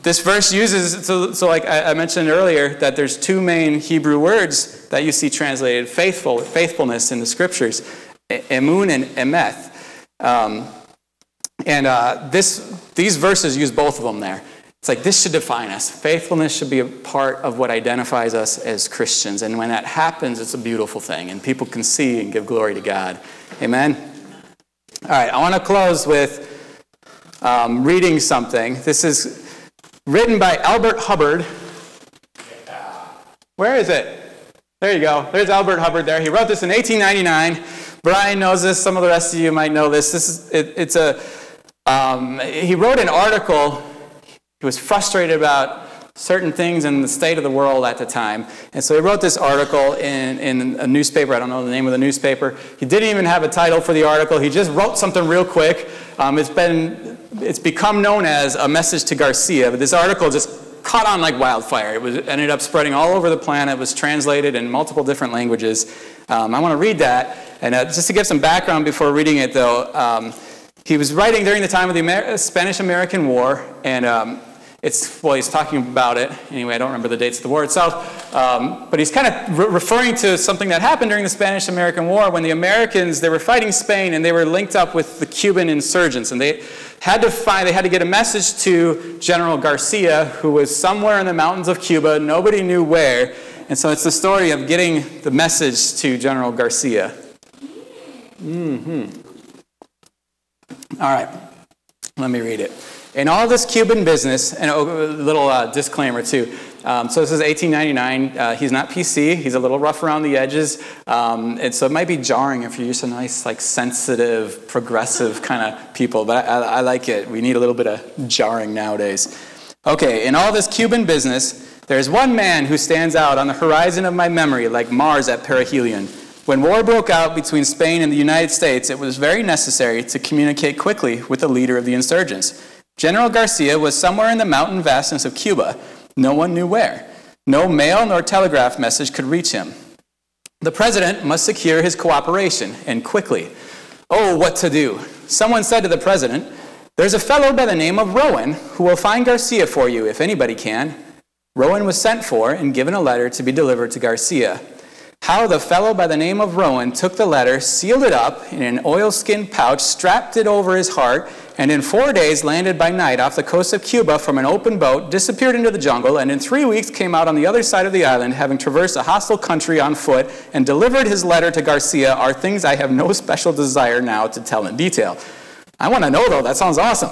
This verse uses, so like I mentioned earlier, that there's two main Hebrew words that you see translated faithfulness in the scriptures, emun and emeth. These verses use both of them there. It's like this should define us. Faithfulness should be a part of what identifies us as Christians. And when that happens, it's a beautiful thing. And people can see and give glory to God. Amen? All right, I want to close with reading something. This is written by Albert Hubbard. Where is it? There you go. There's Albert Hubbard there. He wrote this in 1899. Brian knows this. Some of the rest of you might know this. He wrote an article. He was frustrated about certain things in the state of the world at the time. And so he wrote this article in a newspaper. I don't know the name of the newspaper. He didn't even have a title for the article. He just wrote something real quick. It's become known as A Message to Garcia. But this article just caught on like wildfire. It ended up spreading all over the planet. It was translated in multiple different languages. I want to read that. And just to give some background before reading it, though, he was writing during the time of the Spanish-American War, and he's talking about it. Anyway, I don't remember the dates of the war itself, but he's kind of referring to something that happened during the Spanish-American War when the Americans, they were fighting Spain, and they were linked up with the Cuban insurgents, and they had to get a message to General Garcia, who was somewhere in the mountains of Cuba. Nobody knew where, and so it's the story of getting the message to General Garcia. All right, let me read it. In all this Cuban business, and a little disclaimer too. So this is 1899. He's not PC. He's a little rough around the edges. And so it might be jarring if you're used to nice, like sensitive, progressive kind of people. But I like it. We need a little bit of jarring nowadays. Okay, in all this Cuban business, there's one man who stands out on the horizon of my memory like Mars at perihelion. When war broke out between Spain and the United States, it was very necessary to communicate quickly with the leader of the insurgents. General Garcia was somewhere in the mountain vastness of Cuba. No one knew where. No mail nor telegraph message could reach him. The president must secure his cooperation, and quickly. Oh, what to do? Someone said to the president, "There's a fellow by the name of Rowan who will find Garcia for you, if anybody can." Rowan was sent for and given a letter to be delivered to Garcia. How the fellow by the name of Rowan took the letter, sealed it up in an oilskin pouch, strapped it over his heart, and in 4 days landed by night off the coast of Cuba from an open boat, disappeared into the jungle, and in 3 weeks came out on the other side of the island, having traversed a hostile country on foot, and delivered his letter to Garcia, are things I have no special desire now to tell in detail. I want to know, though. That sounds awesome.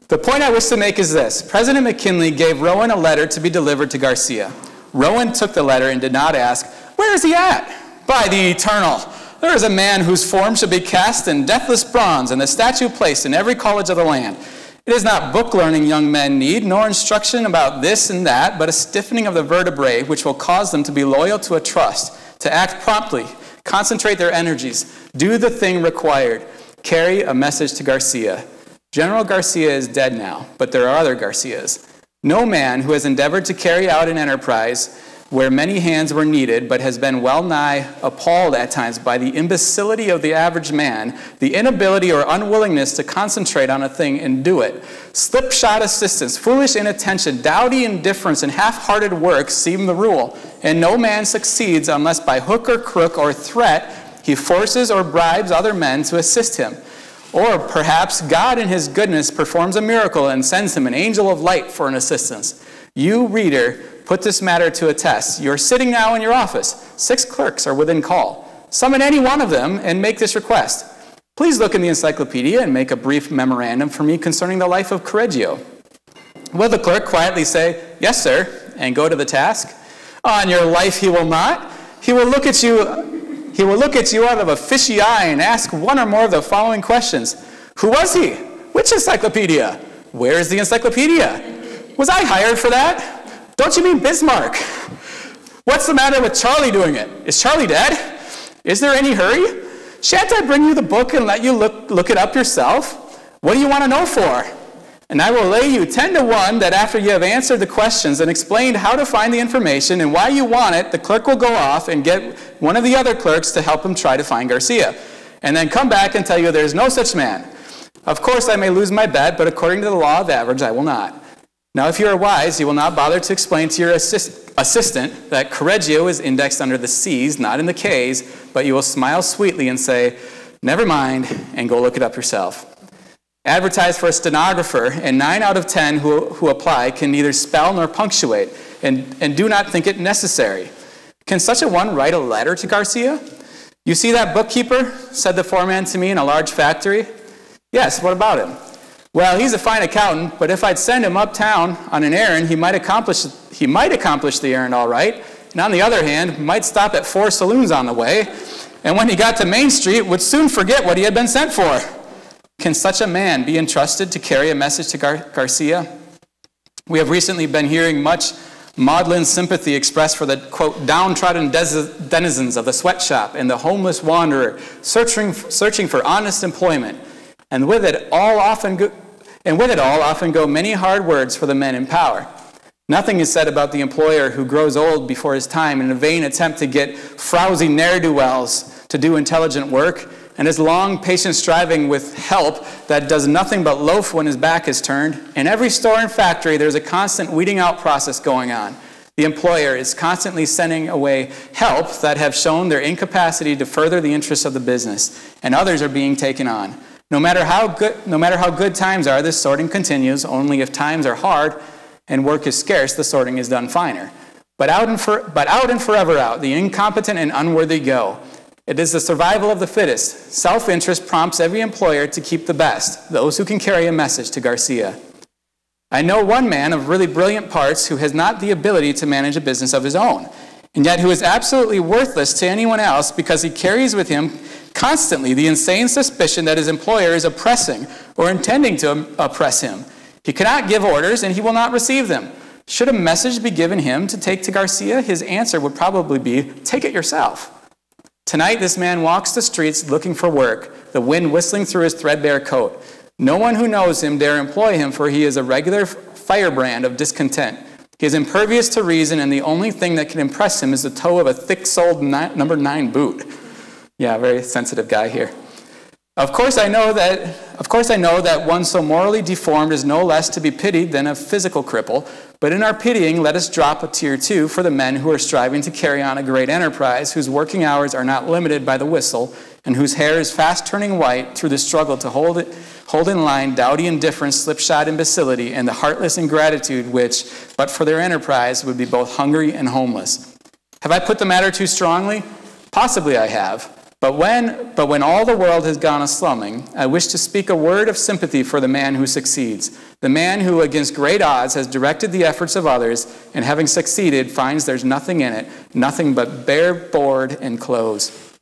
The point I wish to make is this. President McKinley gave Rowan a letter to be delivered to Garcia. Rowan took the letter and did not ask, "Where is he at?" "By the eternal, there is a man whose form should be cast in deathless bronze and the statue placed in every college of the land. It is not book learning young men need, nor instruction about this and that, but a stiffening of the vertebrae which will cause them to be loyal to a trust, to act promptly, concentrate their energies, do the thing required, carry a message to Garcia. General Garcia is dead now, but there are other Garcias. No man who has endeavored to carry out an enterprise where many hands were needed, but has been well nigh appalled at times by the imbecility of the average man, the inability or unwillingness to concentrate on a thing and do it. Slipshod assistance, foolish inattention, dowdy indifference, and half-hearted work seem the rule, and no man succeeds unless by hook or crook or threat he forces or bribes other men to assist him. Or perhaps God in his goodness performs a miracle and sends him an angel of light for an assistance. You, reader, put this matter to a test. You are sitting now in your office. 6 clerks are within call. Summon any one of them and make this request. Please look in the encyclopedia and make a brief memorandum for me concerning the life of Correggio. Will the clerk quietly say, "Yes, sir," and go to the task? On your life he will not. He will look at you out of a fishy eye and ask one or more of the following questions. Who was he? Which encyclopedia? Where is the encyclopedia? Was I hired for that? Don't you mean Bismarck? What's the matter with Charlie doing it? Is Charlie dead? Is there any hurry? Shan't I bring you the book and let you look it up yourself? What do you want to know for? And I will lay you 10 to 1 that after you have answered the questions and explained how to find the information and why you want it, the clerk will go off and get one of the other clerks to help him try to find Garcia, and then come back and tell you there is no such man. Of course, I may lose my bet, but according to the law of average, I will not. Now, if you are wise, you will not bother to explain to your assistant that Correggio is indexed under the C's, not in the K's, but you will smile sweetly and say, "Never mind," and go look it up yourself. Advertise for a stenographer, and 9 out of 10 who apply can neither spell nor punctuate, and do not think it necessary. Can such a one write a letter to Garcia? You see that bookkeeper, said the foreman to me in a large factory. Yes, what about him? Well, he's a fine accountant, but if I'd send him uptown on an errand, he might accomplish the errand all right, and on the other hand, might stop at 4 saloons on the way, and when he got to Main Street, would soon forget what he had been sent for. Can such a man be entrusted to carry a message to Garcia? We have recently been hearing much maudlin sympathy expressed for the, quote, downtrodden denizens of the sweatshop and the homeless wanderer searching for honest employment. And with it all often go many hard words for the men in power. Nothing is said about the employer who grows old before his time in a vain attempt to get frowsy ne'er-do-wells to do intelligent work, and his long, patient striving with help that does nothing but loaf when his back is turned. In every store and factory, there's a constant weeding out process going on. The employer is constantly sending away help that have shown their incapacity to further the interests of the business, and others are being taken on. No matter how good times are, this sorting continues. Only if times are hard and work is scarce, the sorting is done finer. But out and forever out, the incompetent and unworthy go. It is the survival of the fittest. Self-interest prompts every employer to keep the best, those who can carry a message to Garcia. I know one man of really brilliant parts who has not the ability to manage a business of his own, and yet who is absolutely worthless to anyone else because he carries with him constantly the insane suspicion that his employer is oppressing or intending to oppress him. He cannot give orders, and he will not receive them. Should a message be given him to take to Garcia, his answer would probably be, "Take it yourself." Tonight, this man walks the streets looking for work, the wind whistling through his threadbare coat. No one who knows him dare employ him, for he is a regular firebrand of discontent. He is impervious to reason, and the only thing that can impress him is the toe of a thick-soled number 9 boot. Yeah, very sensitive guy here. Of course I know that one so morally deformed is no less to be pitied than a physical cripple, but in our pitying let us drop a tier 2 for the men who are striving to carry on a great enterprise, whose working hours are not limited by the whistle, and whose hair is fast turning white through the struggle to hold in line dowdy indifference, slipshod imbecility, and the heartless ingratitude which, but for their enterprise, would be both hungry and homeless. Have I put the matter too strongly? Possibly I have. But when all the world has gone a-slumming, I wish to speak a word of sympathy for the man who succeeds, the man who, against great odds, has directed the efforts of others, and having succeeded, finds there's nothing in it, nothing but bare board and clothes.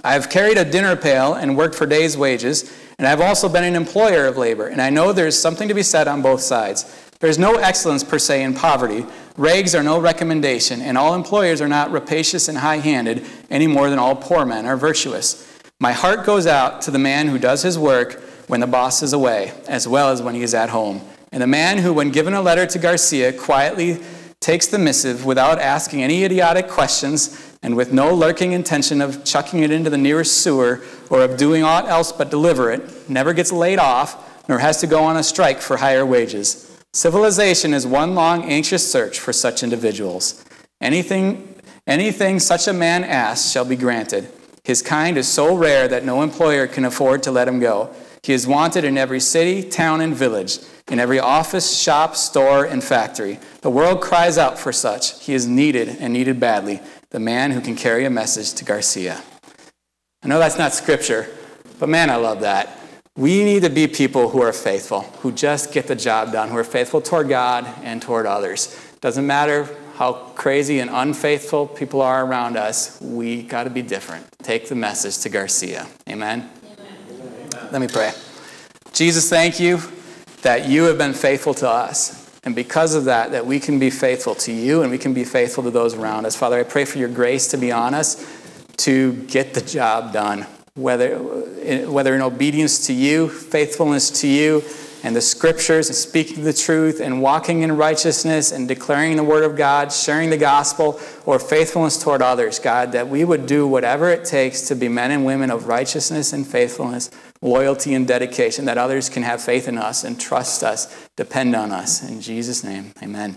I have carried a dinner pail and worked for day's wages, and I have also been an employer of labor, and I know there is something to be said on both sides. There is no excellence per se in poverty. Rags are no recommendation, and all employers are not rapacious and high-handed any more than all poor men are virtuous. My heart goes out to the man who does his work when the boss is away, as well as when he is at home. And the man who, when given a letter to Garcia, quietly takes the missive without asking any idiotic questions and with no lurking intention of chucking it into the nearest sewer or of doing aught else but deliver it, never gets laid off, nor has to go on a strike for higher wages. Civilization is one long, anxious search for such individuals. Anything such a man asks shall be granted. His kind is so rare that no employer can afford to let him go. He is wanted in every city, town, and village, in every office, shop, store, and factory. The world cries out for such. He is needed, and needed badly, the man who can carry a message to Garcia. I know that's not scripture, but man, I love that. We need to be people who are faithful, who just get the job done, who are faithful toward God and toward others. Doesn't matter how crazy and unfaithful people are around us, we got to be different. Take the message to Garcia. Amen? Amen. Let me pray. Jesus, thank you that you have been faithful to us. And because of that, that we can be faithful to you and we can be faithful to those around us. Father, I pray for your grace to be on us to get the job done. Whether in obedience to you, faithfulness to you, and the scriptures, and speaking the truth, and walking in righteousness, and declaring the word of God, sharing the gospel, or faithfulness toward others, God, that we would do whatever it takes to be men and women of righteousness and faithfulness, loyalty and dedication, that others can have faith in us and trust us, depend on us. In Jesus' name, amen.